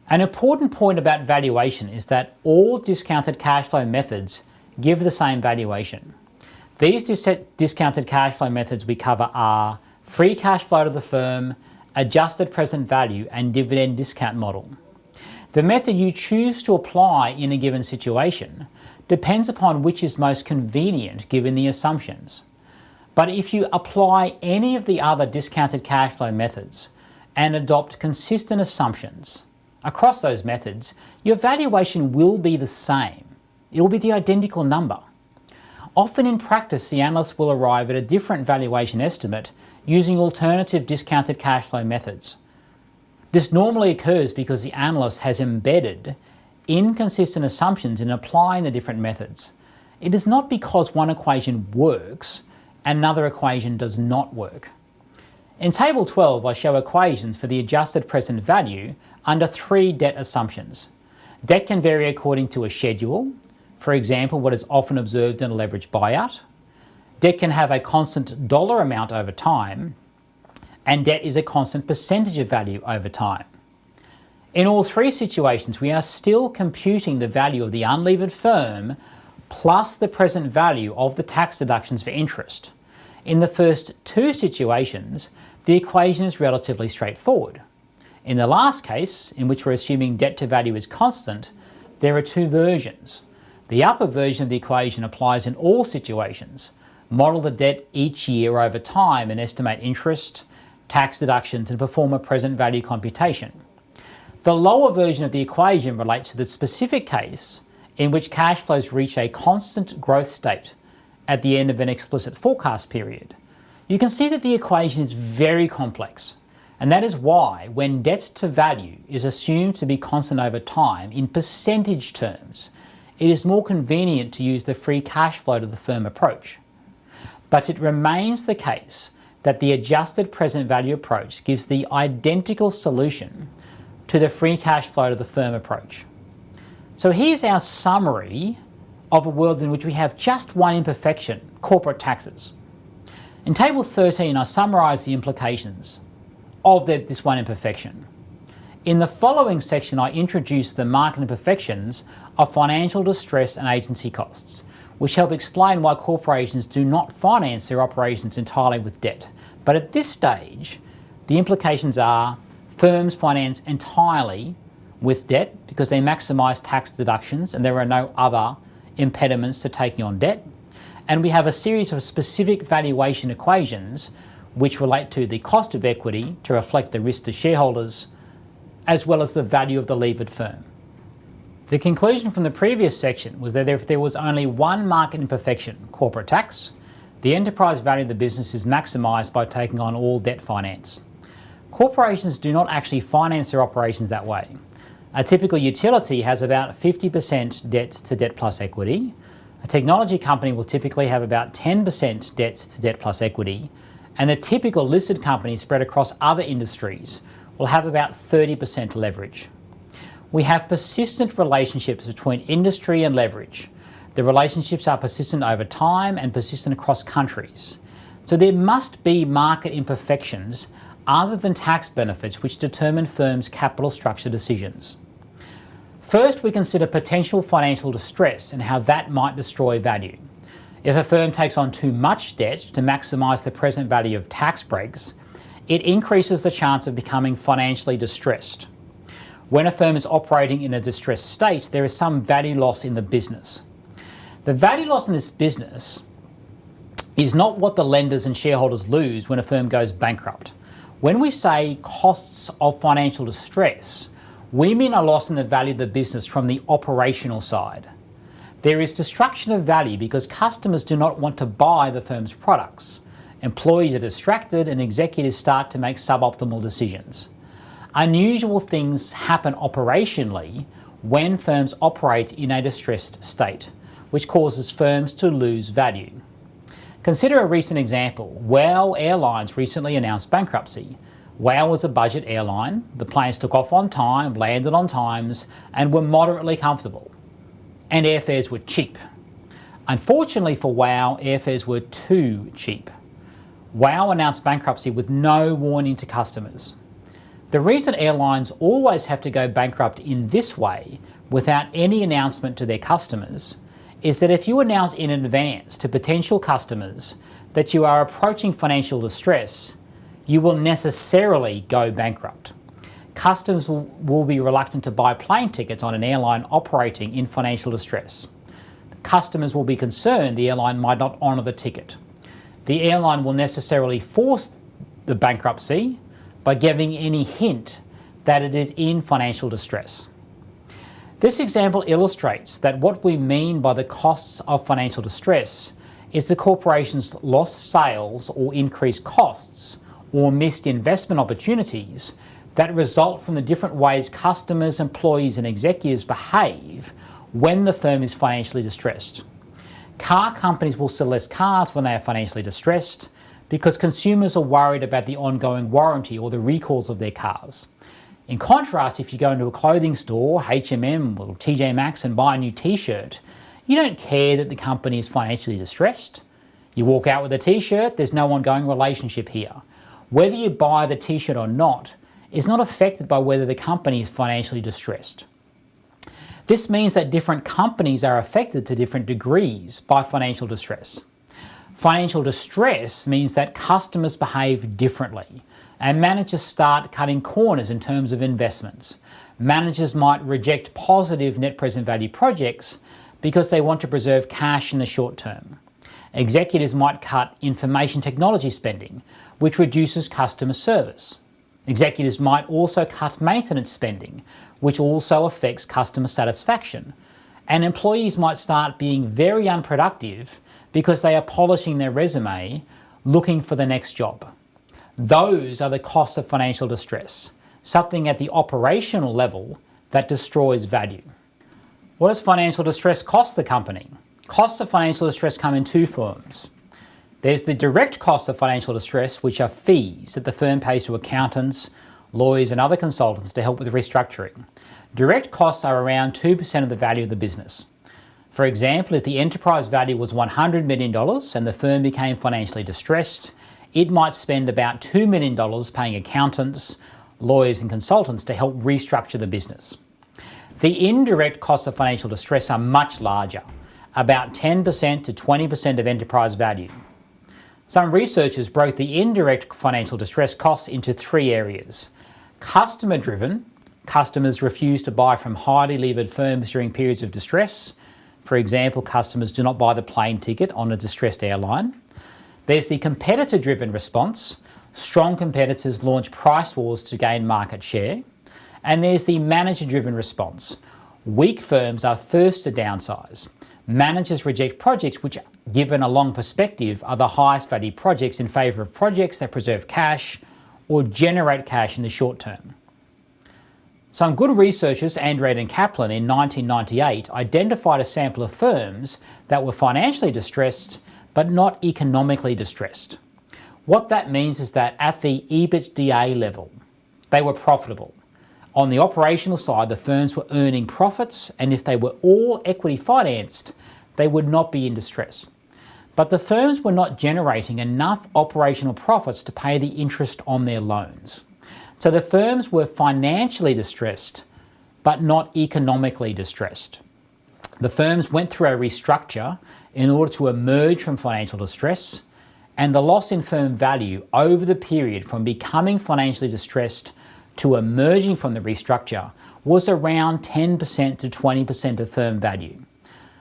An important point about valuation is that all discounted cash flow methods give the same valuation. These discounted cash flow methods we cover are free cash flow to the firm, adjusted present value, and dividend discount model. The method you choose to apply in a given situation depends upon which is most convenient given the assumptions. But if you apply any of the other discounted cash flow methods, and adopt consistent assumptions across those methods, your valuation will be the same. It will be the identical number. Often in practice, the analyst will arrive at a different valuation estimate using alternative discounted cash flow methods. This normally occurs because the analyst has embedded inconsistent assumptions in applying the different methods. It is not because one equation works and another equation does not work. In Table 12, I show equations for the adjusted present value under 3 debt assumptions. Debt can vary according to a schedule, for example, what is often observed in a leveraged buyout. Debt can have a constant dollar amount over time, and debt is a constant percentage of value over time. In all 3 situations, we are still computing the value of the unlevered firm plus the present value of the tax deductions for interest. In the first 2 situations, the equation is relatively straightforward. In the last case, in which we're assuming debt to value is constant, there are 2 versions. The upper version of the equation applies in all situations. Model the debt each year over time and estimate interest, tax deductions, and perform a present value computation. The lower version of the equation relates to the specific case in which cash flows reach a constant growth state at the end of an explicit forecast period. You can see that the equation is very complex, and that is why when debt to value is assumed to be constant over time in percentage terms, it is more convenient to use the free cash flow to the firm approach. But it remains the case that the adjusted present value approach gives the identical solution to the free cash flow to the firm approach. So here's our summary of a world in which we have just one imperfection, corporate taxes. In Table 13, I summarise the implications of this one imperfection. In the following section, I introduce the market imperfections of financial distress and agency costs, which help explain why corporations do not finance their operations entirely with debt. But at this stage, the implications are firms finance entirely with debt because they maximise tax deductions and there are no other impediments to taking on debt. And we have a series of specific valuation equations which relate to the cost of equity to reflect the risk to shareholders, as well as the value of the levered firm. The conclusion from the previous section was that if there was only one market imperfection, corporate tax, the enterprise value of the business is maximised by taking on all debt finance. Corporations do not actually finance their operations that way. A typical utility has about 50% debt to debt plus equity. A technology company will typically have about 10% debt to debt plus equity, and the typical listed company spread across other industries will have about 30% leverage. We have persistent relationships between industry and leverage. The relationships are persistent over time and persistent across countries. So there must be market imperfections other than tax benefits which determine firms' capital structure decisions. First, we consider potential financial distress and how that might destroy value. If a firm takes on too much debt to maximise the present value of tax breaks, it increases the chance of becoming financially distressed. When a firm is operating in a distressed state, there is some value loss in the business. The value loss in this business is not what the lenders and shareholders lose when a firm goes bankrupt. When we say costs of financial distress, we mean a loss in the value of the business from the operational side. There is destruction of value because customers do not want to buy the firm's products. Employees are distracted and executives start to make suboptimal decisions. Unusual things happen operationally when firms operate in a distressed state, which causes firms to lose value. Consider a recent example. WOW Airlines recently announced bankruptcy. WOW was a budget airline. The planes took off on time, landed on times, and were moderately comfortable. And airfares were cheap. Unfortunately for WOW, airfares were too cheap. WOW announced bankruptcy with no warning to customers. The reason airlines always have to go bankrupt in this way, without any announcement to their customers, is that if you announce in advance to potential customers that you are approaching financial distress, you will necessarily go bankrupt. Customers will be reluctant to buy plane tickets on an airline operating in financial distress. Customers will be concerned the airline might not honour the ticket. The airline will necessarily force the bankruptcy by giving any hint that it is in financial distress. This example illustrates that what we mean by the costs of financial distress is the corporation's lost sales or increased costs or missed investment opportunities that result from the different ways customers, employees and executives behave when the firm is financially distressed. Car companies will sell less cars when they are financially distressed because consumers are worried about the ongoing warranty or the recalls of their cars. In contrast, if you go into a clothing store, H&M or TJ Maxx, and buy a new t-shirt, you don't care that the company is financially distressed. You walk out with a t-shirt, there's no ongoing relationship here. Whether you buy the t-shirt or not is not affected by whether the company is financially distressed. This means that different companies are affected to different degrees by financial distress. Financial distress means that customers behave differently and managers start cutting corners in terms of investments. Managers might reject positive net present value projects because they want to preserve cash in the short term. Executives might cut information technology spending, which reduces customer service. Executives might also cut maintenance spending, which also affects customer satisfaction. And employees might start being very unproductive because they are polishing their resume, looking for the next job. Those are the costs of financial distress, something at the operational level that destroys value. What does financial distress cost the company? Costs of financial distress come in two forms. There's the direct costs of financial distress, which are fees that the firm pays to accountants, lawyers and other consultants to help with restructuring. Direct costs are around 2% of the value of the business. For example, if the enterprise value was $100 million and the firm became financially distressed, it might spend about $2 million paying accountants, lawyers and consultants to help restructure the business. The indirect costs of financial distress are much larger, about 10% to 20% of enterprise value. Some researchers broke the indirect financial distress costs into three areas. Customer-driven, customers refuse to buy from highly levered firms during periods of distress. For example, customers do not buy the plane ticket on a distressed airline. There's the competitor-driven response. Strong competitors launch price wars to gain market share. And there's the manager-driven response. Weak firms are first to downsize. Managers reject projects which, given a long perspective, are the highest value projects in favour of projects that preserve cash or generate cash in the short term. Some good researchers, Andrade and Kaplan, in 1998 identified a sample of firms that were financially distressed but not economically distressed. What that means is that at the EBITDA level, they were profitable. On the operational side, the firms were earning profits, and if they were all equity financed, they would not be in distress. But the firms were not generating enough operational profits to pay the interest on their loans. So the firms were financially distressed, but not economically distressed. The firms went through a restructure in order to emerge from financial distress, and the loss in firm value over the period from becoming financially distressed to emerging from the restructure was around 10% to 20% of firm value.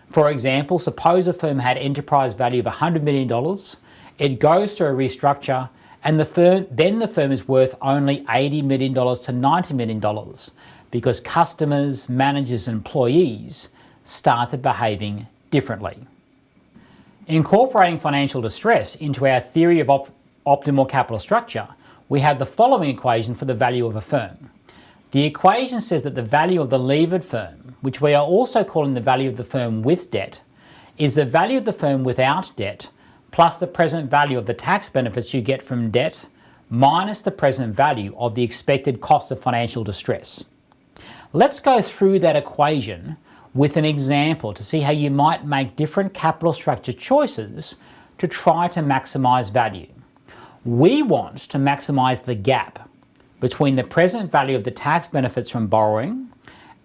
For example, suppose a firm had enterprise value of $100 million, it goes through a restructure, and the firm is worth only $80 million to $90 million because customers, managers and employees started behaving differently. Incorporating financial distress into our theory of optimal capital structure, we have the following equation for the value of a firm. The equation says that the value of the levered firm, which we are also calling the value of the firm with debt, is the value of the firm without debt plus the present value of the tax benefits you get from debt minus the present value of the expected cost of financial distress. Let's go through that equation with an example to see how you might make different capital structure choices to try to maximize value. We want to maximize the gap between the present value of the tax benefits from borrowing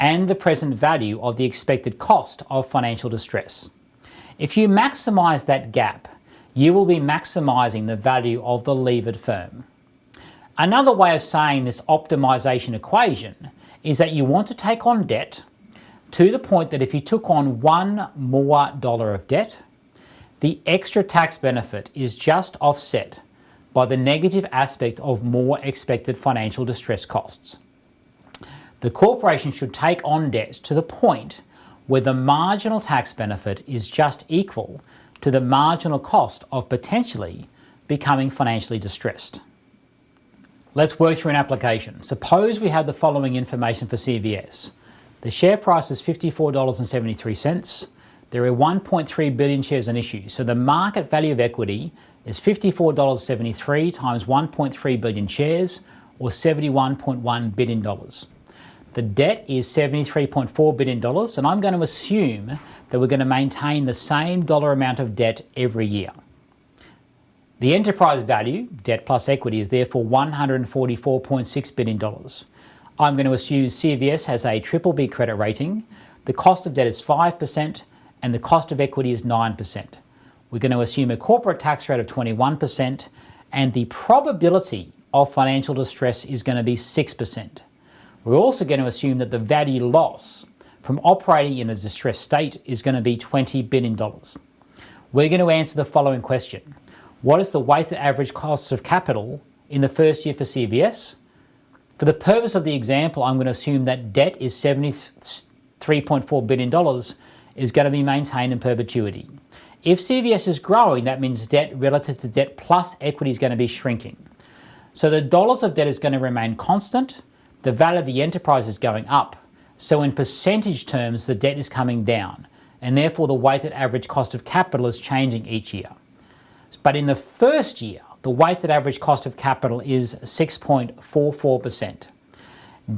and the present value of the expected cost of financial distress. If you maximize that gap, you will be maximizing the value of the levered firm. Another way of saying this optimization equation is that you want to take on debt to the point that if you took on $1 more of debt, the extra tax benefit is just offset by the negative aspect of more expected financial distress costs. The corporation should take on debt to the point where the marginal tax benefit is just equal to the marginal cost of potentially becoming financially distressed. Let's work through an application. Suppose we have the following information for CVS. The share price is $54.73. There are 1.3 billion shares on issue, so the market value of equity is $54.73 times 1.3 billion shares, or $71.1 billion. The debt is $73.4 billion, and I'm going to assume that we're going to maintain the same dollar amount of debt every year. The enterprise value, debt plus equity, is therefore $144.6 billion. I'm going to assume CVS has a BBB credit rating, the cost of debt is 5%, and the cost of equity is 9%. We're going to assume a corporate tax rate of 21%, and the probability of financial distress is going to be 6%. We're also going to assume that the value loss from operating in a distressed state is going to be $20 billion. We're going to answer the following question. What is the weighted average cost of capital in the first year for CVS? For the purpose of the example, I'm going to assume that debt is $73.4 billion is going to be maintained in perpetuity. If CVS is growing, that means debt relative to debt plus equity is going to be shrinking. So the dollars of debt is going to remain constant, the value of the enterprise is going up, so in percentage terms the debt is coming down, and therefore the weighted average cost of capital is changing each year. But in the first year, the weighted average cost of capital is 6.44%.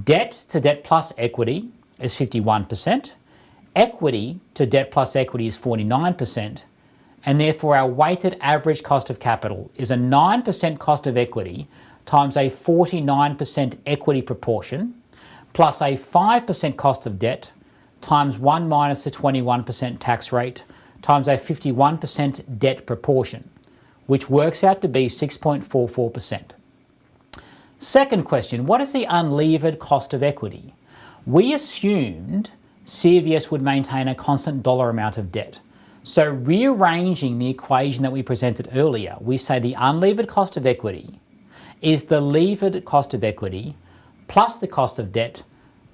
Debt to debt plus equity is 51%. Equity to debt plus equity is 49%. And therefore our weighted average cost of capital is a 9% cost of equity times a 49% equity proportion plus a 5% cost of debt times 1 minus the 21% tax rate times a 51% debt proportion, which works out to be 6.44%. Second question, what is the unlevered cost of equity? We assumed CVS would maintain a constant dollar amount of debt. So rearranging the equation that we presented earlier, we say the unlevered cost of equity is the levered cost of equity plus the cost of debt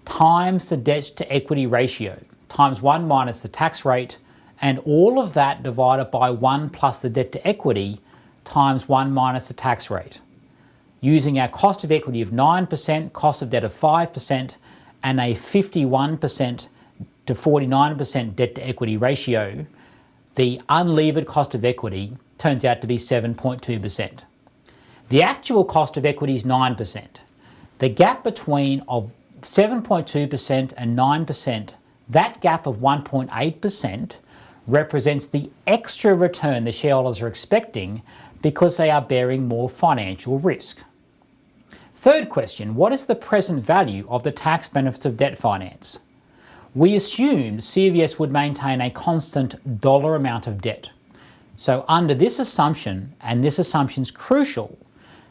times the debt to equity ratio times 1 minus the tax rate, and all of that divided by 1 plus the debt to equity times 1 minus the tax rate. Using our cost of equity of 9%, cost of debt of 5%, and a 51% to 49% debt to equity ratio, the unlevered cost of equity turns out to be 7.2%. The actual cost of equity is 9%. The gap between of 7.2% and 9%, that gap of 1.8%, represents the extra return the shareholders are expecting because they are bearing more financial risk. Third question, what is the present value of the tax benefits of debt finance? We assumed CVS would maintain a constant dollar amount of debt. So under this assumption, and this assumption is crucial,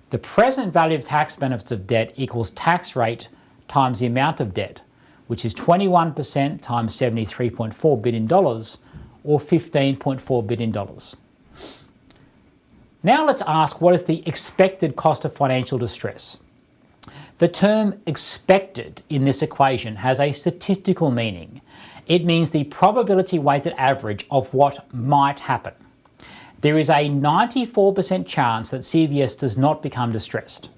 the present value of tax benefits of debt equals tax rate times the amount of debt, which is 21% times $73.4 billion, or $15.4 billion. Now let's ask, what is the expected cost of financial distress? The term expected in this equation has a statistical meaning. It means the probability weighted average of what might happen. There is a 94% chance that CVS does not become distressed.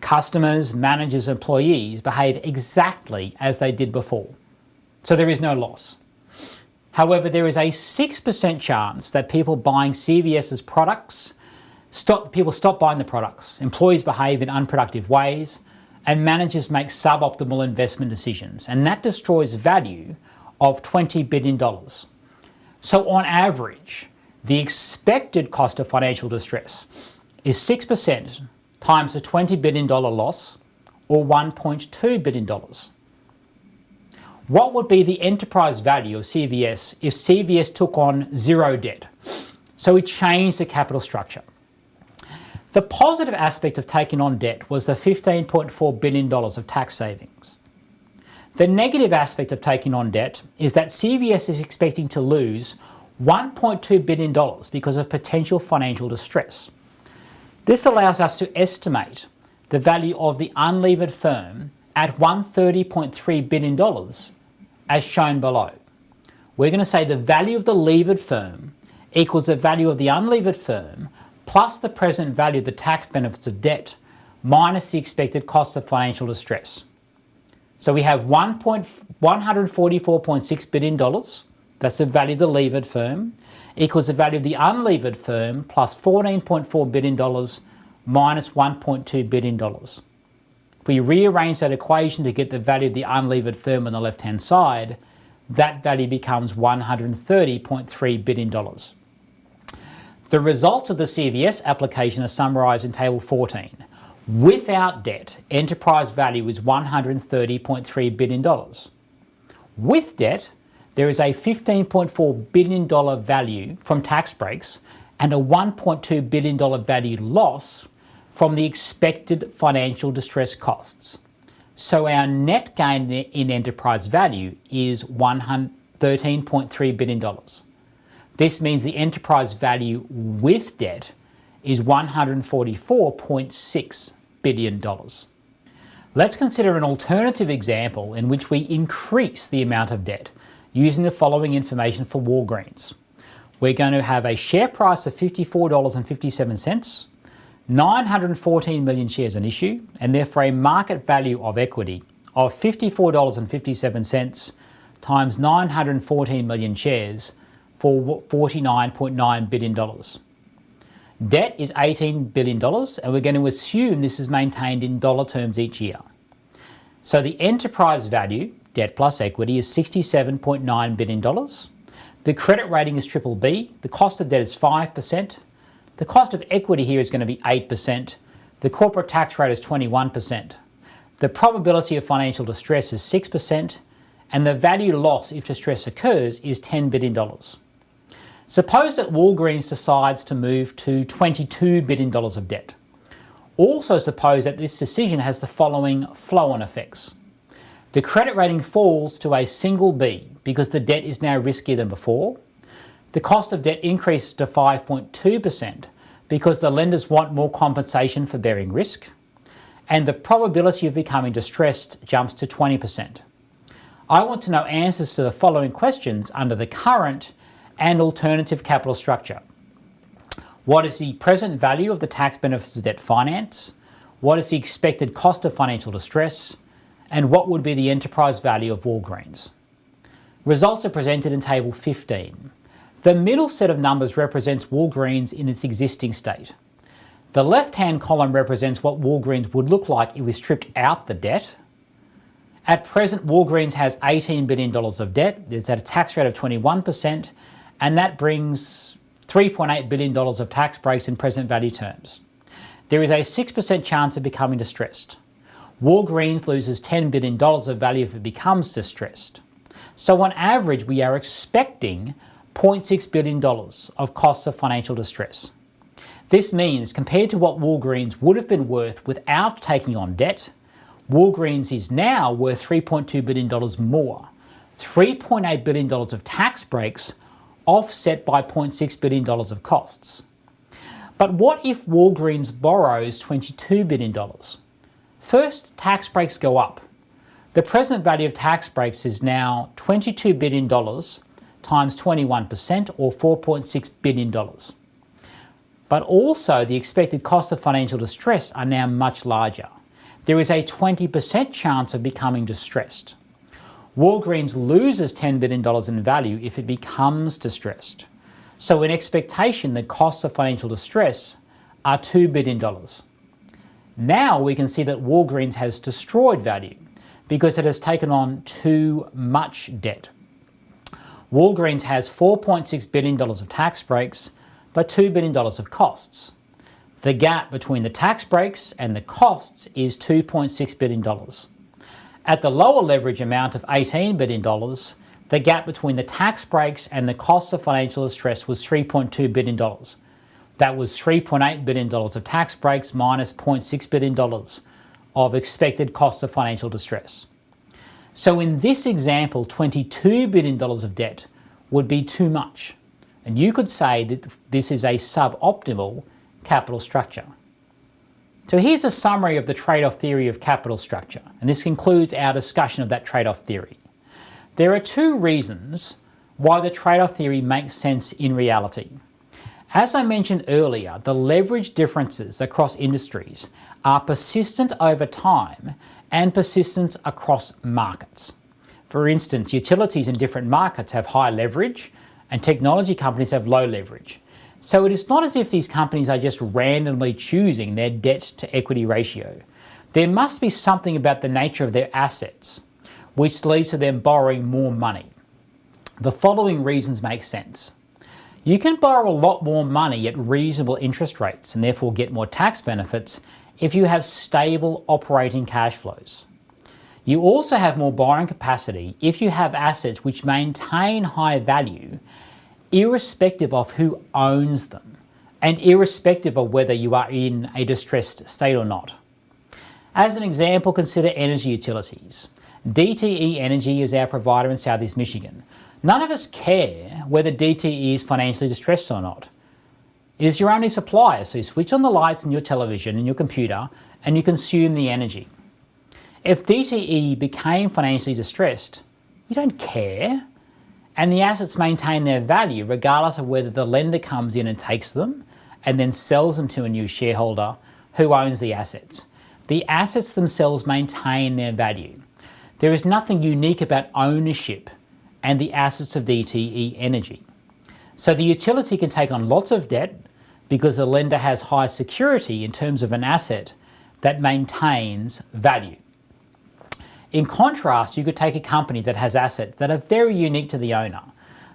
Customers, managers, employees behave exactly as they did before. So there is no loss. However, there is a 6% chance that people buying CVS's products stop buying the products, employees behave in unproductive ways, and managers make suboptimal investment decisions, and that destroys value of $20 billion. So on average, the expected cost of financial distress is 6% times the $20 billion loss, or $1.2 billion. What would be the enterprise value of CVS if CVS took on zero debt? So we changed the capital structure. The positive aspect of taking on debt was the $15.4 billion of tax savings. The negative aspect of taking on debt is that CVS is expecting to lose $1.2 billion because of potential financial distress. This allows us to estimate the value of the unlevered firm at $130.3 billion as shown below. We're going to say the value of the levered firm equals the value of the unlevered firm plus the present value of the tax benefits of debt minus the expected cost of financial distress. So we have $144.6 billion, that's the value of the levered firm, equals the value of the unlevered firm plus $14.4 billion minus $1.2 billion. If we rearrange that equation to get the value of the unlevered firm on the left-hand side, that value becomes $130.3 billion. The results of the CVS application are summarised in Table 14. Without debt, enterprise value is $130.3 billion. With debt, there is a $15.4 billion value from tax breaks and a $1.2 billion value loss from the expected financial distress costs. So our net gain in enterprise value is $13.3 billion. This means the enterprise value with debt is $144.6 billion. Let's consider an alternative example in which we increase the amount of debt using the following information for Walgreens. We're going to have a share price of $54.57, 914 million shares on issue, and therefore a market value of equity of $54.57 times 914 million shares for $49.9 billion. Debt is $18 billion, and we're going to assume this is maintained in dollar terms each year. So the enterprise value, debt plus equity, is $67.9 billion. The credit rating is BBB. The cost of debt is 5%. The cost of equity here is going to be 8%. The corporate tax rate is 21%. The probability of financial distress is 6%. And the value loss if distress occurs is $10 billion. Suppose that Walgreens decides to move to $22 billion of debt. Also suppose that this decision has the following flow-on effects. The credit rating falls to a single B because the debt is now riskier than before. The cost of debt increases to 5.2% because the lenders want more compensation for bearing risk. And the probability of becoming distressed jumps to 20%. I want to know answers to the following questions under the current and alternative capital structure. What is the present value of the tax benefits of debt finance? What is the expected cost of financial distress? And what would be the enterprise value of Walgreens? Results are presented in Table 15. The middle set of numbers represents Walgreens in its existing state. The left-hand column represents what Walgreens would look like if we stripped out the debt. At present, Walgreens has $18 billion of debt. It's at a tax rate of 21%, and that brings $3.8 billion of tax breaks in present value terms. There is a 6% chance of becoming distressed. Walgreens loses $10 billion of value if it becomes distressed. So on average, we are expecting $0.6 billion of costs of financial distress. This means, compared to what Walgreens would have been worth without taking on debt, Walgreens is now worth $3.2 billion more. $3.8 billion of tax breaks offset by $0.6 billion of costs. But what if Walgreens borrows $22 billion? First, tax breaks go up. The present value of tax breaks is now $22 billion times 21% or $4.6 billion. But also the expected cost of financial distress are now much larger. There is a 20% chance of becoming distressed. Walgreens loses $10 billion in value if it becomes distressed. So in expectation, the costs of financial distress are $2 billion. Now we can see that Walgreens has destroyed value because it has taken on too much debt. Walgreens has $4.6 billion of tax breaks, but $2 billion of costs. The gap between the tax breaks and the costs is $2.6 billion. At the lower leverage amount of $18 billion, the gap between the tax breaks and the cost of financial distress was $3.2 billion. That was $3.8 billion of tax breaks minus $0.6 billion of expected cost of financial distress. So in this example, $22 billion of debt would be too much. And you could say that this is a suboptimal capital structure. So here's a summary of the trade-off theory of capital structure, and this concludes our discussion of that trade-off theory. There are two reasons why the trade-off theory makes sense in reality. As I mentioned earlier, the leverage differences across industries are persistent over time and persistent across markets. For instance, utilities in different markets have high leverage and technology companies have low leverage. So it is not as if these companies are just randomly choosing their debt to equity ratio. There must be something about the nature of their assets which leads to them borrowing more money. The following reasons make sense. You can borrow a lot more money at reasonable interest rates and therefore get more tax benefits if you have stable operating cash flows. You also have more borrowing capacity if you have assets which maintain high value irrespective of who owns them and irrespective of whether you are in a distressed state or not. As an example, consider energy utilities. DTE Energy is our provider in Southeast Michigan. None of us care whether DTE is financially distressed or not. It is your only supplier, so you switch on the lights in your television and your computer and you consume the energy. If DTE became financially distressed, you don't care, and the assets maintain their value regardless of whether the lender comes in and takes them and then sells them to a new shareholder who owns the assets. The assets themselves maintain their value. There is nothing unique about ownership and the assets of DTE Energy. So the utility can take on lots of debt because the lender has high security in terms of an asset that maintains value. In contrast, you could take a company that has assets that are very unique to the owner,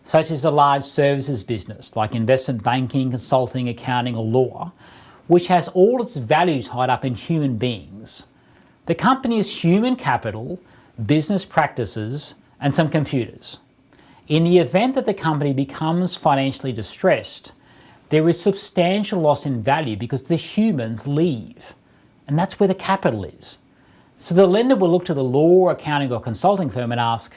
such as a large services business like investment banking, consulting, accounting, or law, which has all its value tied up in human beings. The company is human capital, business practices, and some computers. In the event that the company becomes financially distressed, there is substantial loss in value because the humans leave, and that's where the capital is. So the lender will look to the law, accounting, or consulting firm and ask,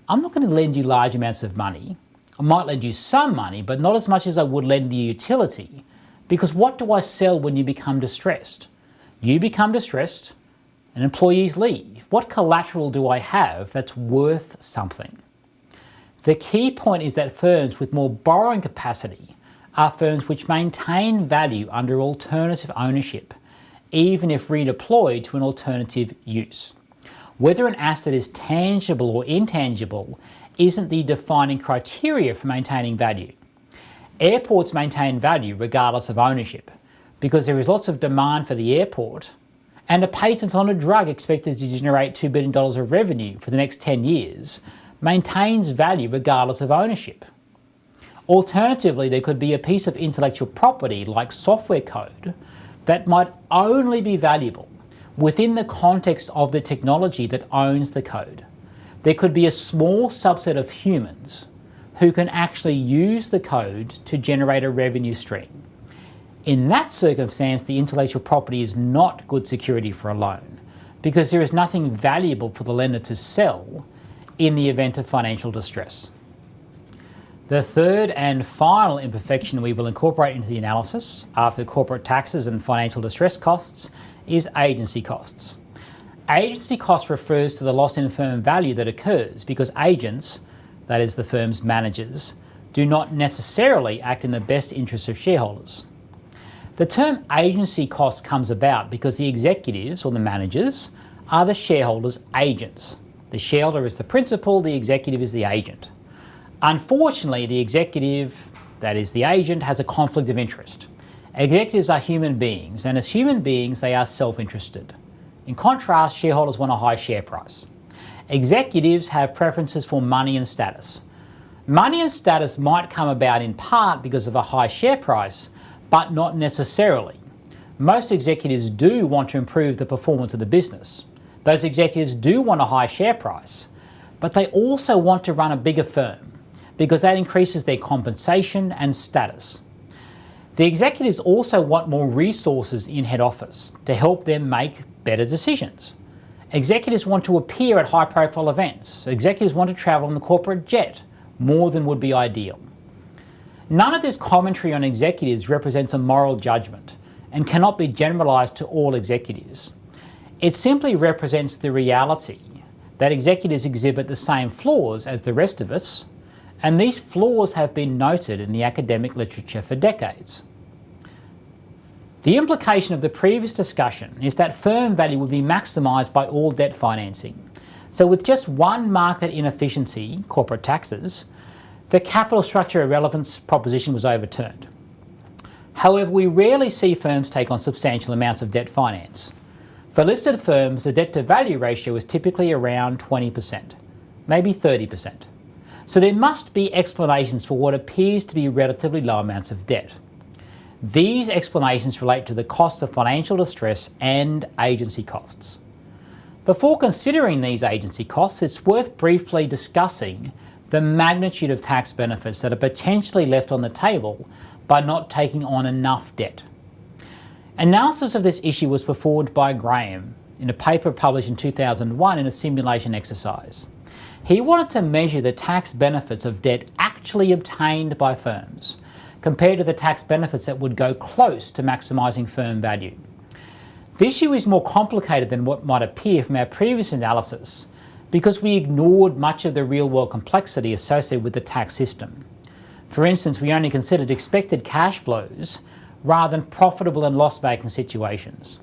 I'm not going to lend you large amounts of money. I might lend you some money, but not as much as I would lend the utility, because what do I sell when you become distressed? You become distressed and employees leave. What collateral do I have that's worth something? The key point is that firms with more borrowing capacity are firms which maintain value under alternative ownership, even if redeployed to an alternative use. Whether an asset is tangible or intangible isn't the defining criteria for maintaining value. Airports maintain value regardless of ownership because there is lots of demand for the airport and a patent on a drug expected to generate $2 billion of revenue for the next 10 years maintains value regardless of ownership. Alternatively, there could be a piece of intellectual property like software code that might only be valuable within the context of the technology that owns the code. There could be a small subset of humans who can actually use the code to generate a revenue stream. In that circumstance, the intellectual property is not good security for a loan because there is nothing valuable for the lender to sell in the event of financial distress. The third and final imperfection we will incorporate into the analysis after corporate taxes and financial distress costs is agency costs. Agency cost refers to the loss in firm value that occurs because agents, that is the firm's managers, do not necessarily act in the best interests of shareholders. The term agency cost comes about because the executives or the managers are the shareholders' agents. The shareholder is the principal, the executive is the agent. Unfortunately, the executive, that is the agent, has a conflict of interest. Executives are human beings, and as human beings, they are self-interested. In contrast, shareholders want a high share price. Executives have preferences for money and status. Money and status might come about in part because of a high share price, but not necessarily. Most executives do want to improve the performance of the business. Those executives do want a high share price, but they also want to run a bigger firm because that increases their compensation and status. The executives also want more resources in head office to help them make better decisions. Executives want to appear at high-profile events. Executives want to travel on the corporate jet more than would be ideal. None of this commentary on executives represents a moral judgment. and cannot be generalised to all executives. It simply represents the reality that executives exhibit the same flaws as the rest of us, and these flaws have been noted in the academic literature for decades. The implication of the previous discussion is that firm value would be maximised by all debt financing. So with just one market inefficiency, corporate taxes, the capital structure irrelevance proposition was overturned. However, we rarely see firms take on substantial amounts of debt finance. For listed firms, the debt-to-value ratio is typically around 20%, maybe 30%. So there must be explanations for what appears to be relatively low amounts of debt. These explanations relate to the cost of financial distress and agency costs. Before considering these agency costs, it's worth briefly discussing the magnitude of tax benefits that are potentially left on the table by not taking on enough debt. Analysis of this issue was performed by Graham in a paper published in 2001 in a simulation exercise. He wanted to measure the tax benefits of debt actually obtained by firms compared to the tax benefits that would go close to maximising firm value. The issue is more complicated than what might appear from our previous analysis because we ignored much of the real-world complexity associated with the tax system. For instance, we only considered expected cash flows rather than profitable and loss-making situations.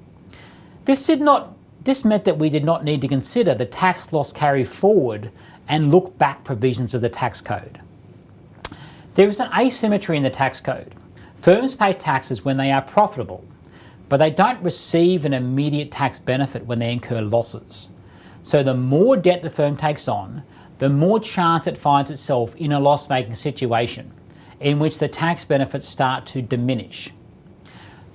This meant that we did not need to consider the tax loss carry forward and look back provisions of the tax code. There is an asymmetry in the tax code. Firms pay taxes when they are profitable, but they don't receive an immediate tax benefit when they incur losses. So the more debt the firm takes on, the more chance it finds itself in a loss-making situation in which the tax benefits start to diminish.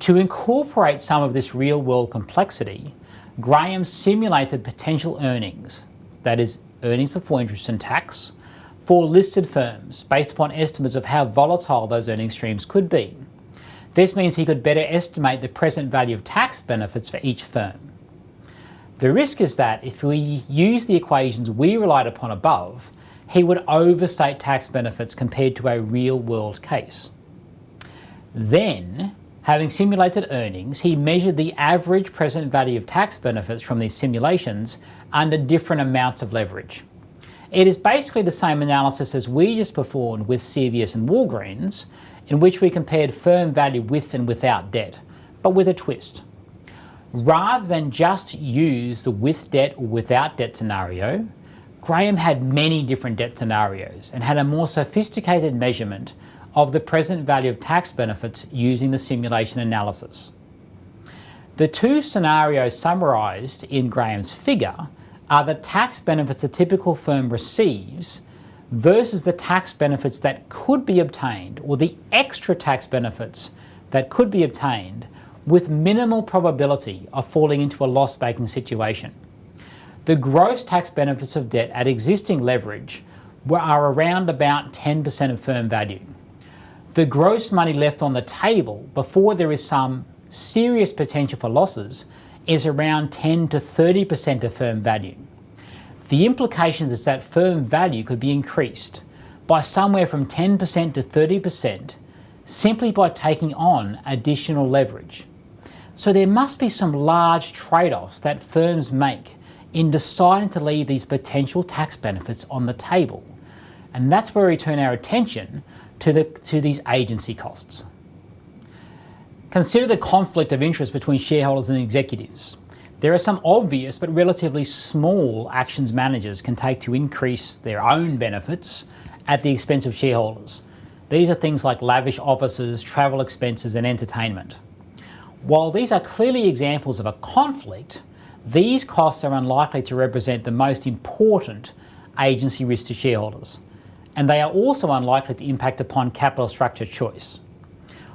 To incorporate some of this real-world complexity, Graham simulated potential earnings, that is, earnings before interest and tax, for listed firms based upon estimates of how volatile those earning streams could be. This means he could better estimate the present value of tax benefits for each firm. The risk is that if we use the equations we relied upon above, he would overstate tax benefits compared to a real-world case. Then, having simulated earnings, he measured the average present value of tax benefits from these simulations under different amounts of leverage. It is basically the same analysis as we just performed with CVS and Walgreens, in which we compared firm value with and without debt, but with a twist. Rather than just use the with debt or without debt scenario, Graham had many different debt scenarios and had a more sophisticated measurement of the present value of tax benefits using the simulation analysis. The two scenarios summarised in Graham's figure are the tax benefits a typical firm receives versus the tax benefits that could be obtained, or the extra tax benefits that could be obtained with minimal probability of falling into a loss-making situation. The gross tax benefits of debt at existing leverage are around about 10% of firm value. The gross money left on the table before there is some serious potential for losses is around 10 to 30% of firm value. The implication is that firm value could be increased by somewhere from 10% to 30% simply by taking on additional leverage. So there must be some large trade-offs that firms make in deciding to leave these potential tax benefits on the table. And that's where we turn our attention to these agency costs. Consider the conflict of interest between shareholders and executives. There are some obvious but relatively small actions managers can take to increase their own benefits at the expense of shareholders. These are things like lavish offices, travel expenses, and entertainment. While these are clearly examples of a conflict, these costs are unlikely to represent the most important agency risk to shareholders, and they are also unlikely to impact upon capital structure choice.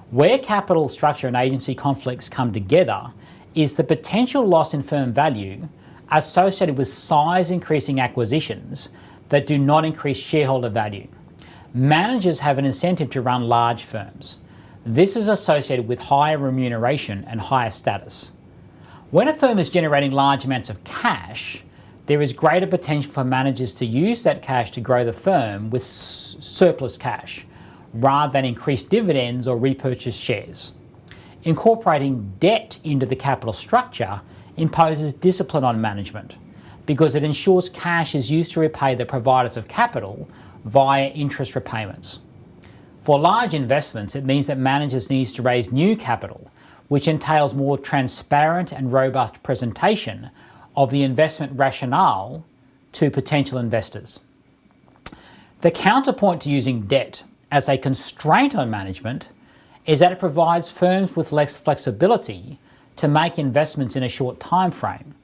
Where capital structure and agency conflicts come together is the potential loss in firm value associated with size-increasing acquisitions that do not increase shareholder value. Managers have an incentive to run large firms. This is associated with higher remuneration and higher status. When a firm is generating large amounts of cash, there is greater potential for managers to use that cash to grow the firm with surplus cash, rather than increase dividends or repurchase shares. Incorporating debt into the capital structure imposes discipline on management because it ensures cash is used to repay the providers of capital via interest repayments. For large investments, it means that managers need to raise new capital, which entails more transparent and robust presentation of the investment rationale to potential investors. The counterpoint to using debt as a constraint on management is that it provides firms with less flexibility to make investments in a short time frame.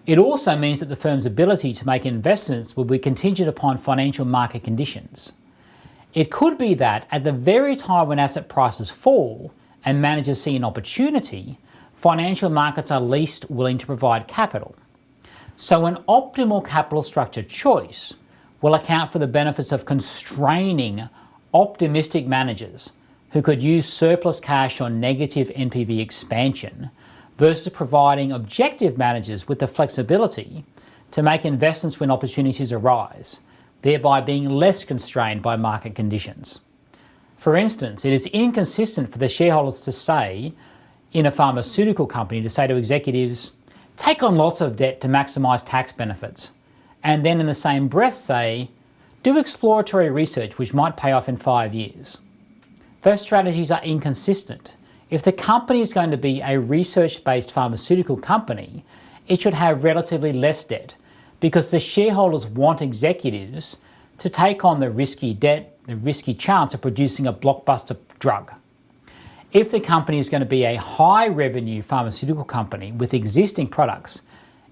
It also means that the firm's ability to make investments will be contingent upon financial market conditions. It could be that at the very time when asset prices fall and managers see an opportunity, financial markets are least willing to provide capital. So an optimal capital structure choice will account for the benefits of constraining optimistic managers who could use surplus cash on negative NPV expansion versus providing objective managers with the flexibility to make investments when opportunities arise, thereby being less constrained by market conditions. For instance, it is inconsistent for the shareholders to say, in a pharmaceutical company, to say to executives, take on lots of debt to maximise tax benefits, and then in the same breath say, do exploratory research which might pay off in 5 years. Those strategies are inconsistent. If the company is going to be a research-based pharmaceutical company, it should have relatively less debt because the shareholders want executives to take on the risky debt, the risky chance of producing a blockbuster drug. If the company is going to be a high revenue pharmaceutical company with existing products,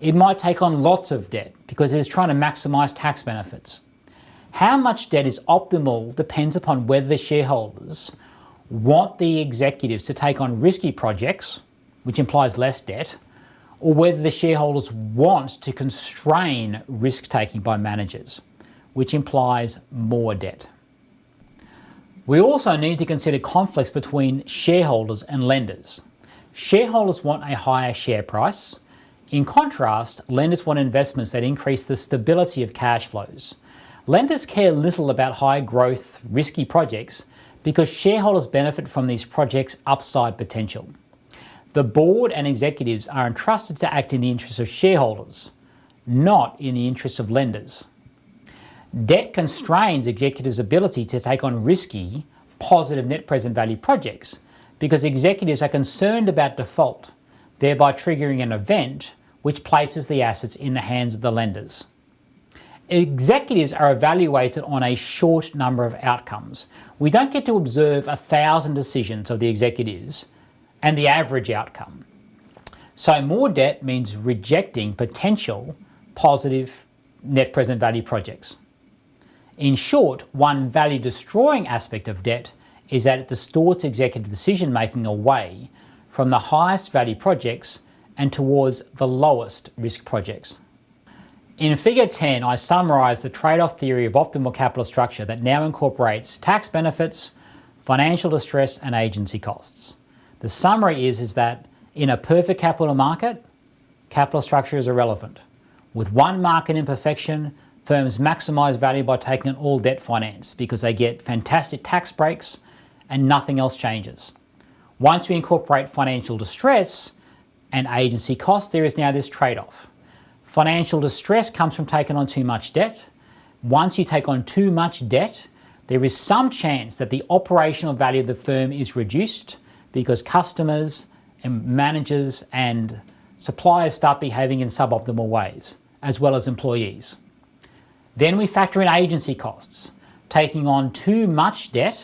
it might take on lots of debt because it is trying to maximise tax benefits. How much debt is optimal depends upon whether the shareholders want the executives to take on risky projects, which implies less debt, or whether the shareholders want to constrain risk-taking by managers, which implies more debt. We also need to consider conflicts between shareholders and lenders. Shareholders want a higher share price. In contrast, lenders want investments that increase the stability of cash flows. Lenders care little about high growth, risky projects because shareholders benefit from these projects' upside potential. The board and executives are entrusted to act in the interests of shareholders, not in the interests of lenders. Debt constrains executives' ability to take on risky, positive net present value projects because executives are concerned about default, thereby triggering an event which places the assets in the hands of the lenders. Executives are evaluated on a short number of outcomes. We don't get to observe 1,000 decisions of the executives and the average outcome. So more debt means rejecting potential positive net present value projects. In short, one value-destroying aspect of debt is that it distorts executive decision-making away from the highest value projects and towards the lowest risk projects. In Figure 10, I summarise the trade-off theory of optimal capital structure that now incorporates tax benefits, financial distress and agency costs. The summary is that in a perfect capital market, capital structure is irrelevant. With one market imperfection, firms maximise value by taking on all debt finance because they get fantastic tax breaks and nothing else changes. Once we incorporate financial distress and agency costs, there is now this trade-off. Financial distress comes from taking on too much debt. Once you take on too much debt, there is some chance that the operational value of the firm is reduced because customers and managers and suppliers start behaving in suboptimal ways, as well as employees. Then we factor in agency costs. Taking on too much debt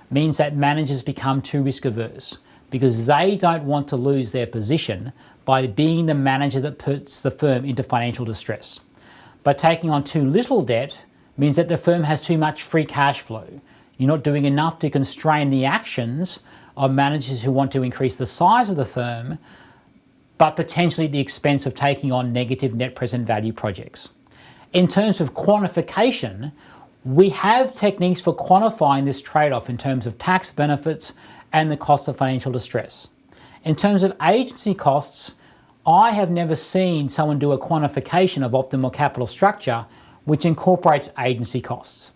means that managers become too risk averse because they don't want to lose their position by being the manager that puts the firm into financial distress. But taking on too little debt means that the firm has too much free cash flow. You're not doing enough to constrain the actions of managers who want to increase the size of the firm, but potentially at the expense of taking on negative net present value projects. In terms of quantification, we have techniques for quantifying this trade-off in terms of tax benefits and the cost of financial distress. In terms of agency costs, I have never seen someone do a quantification of optimal capital structure which incorporates agency costs.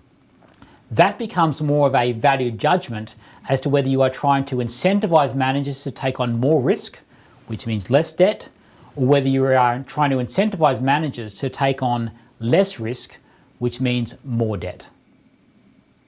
that becomes more of a value judgment as to whether you are trying to incentivize managers to take on more risk, which means less debt, or whether you are trying to incentivize managers to take on less risk, which means more debt.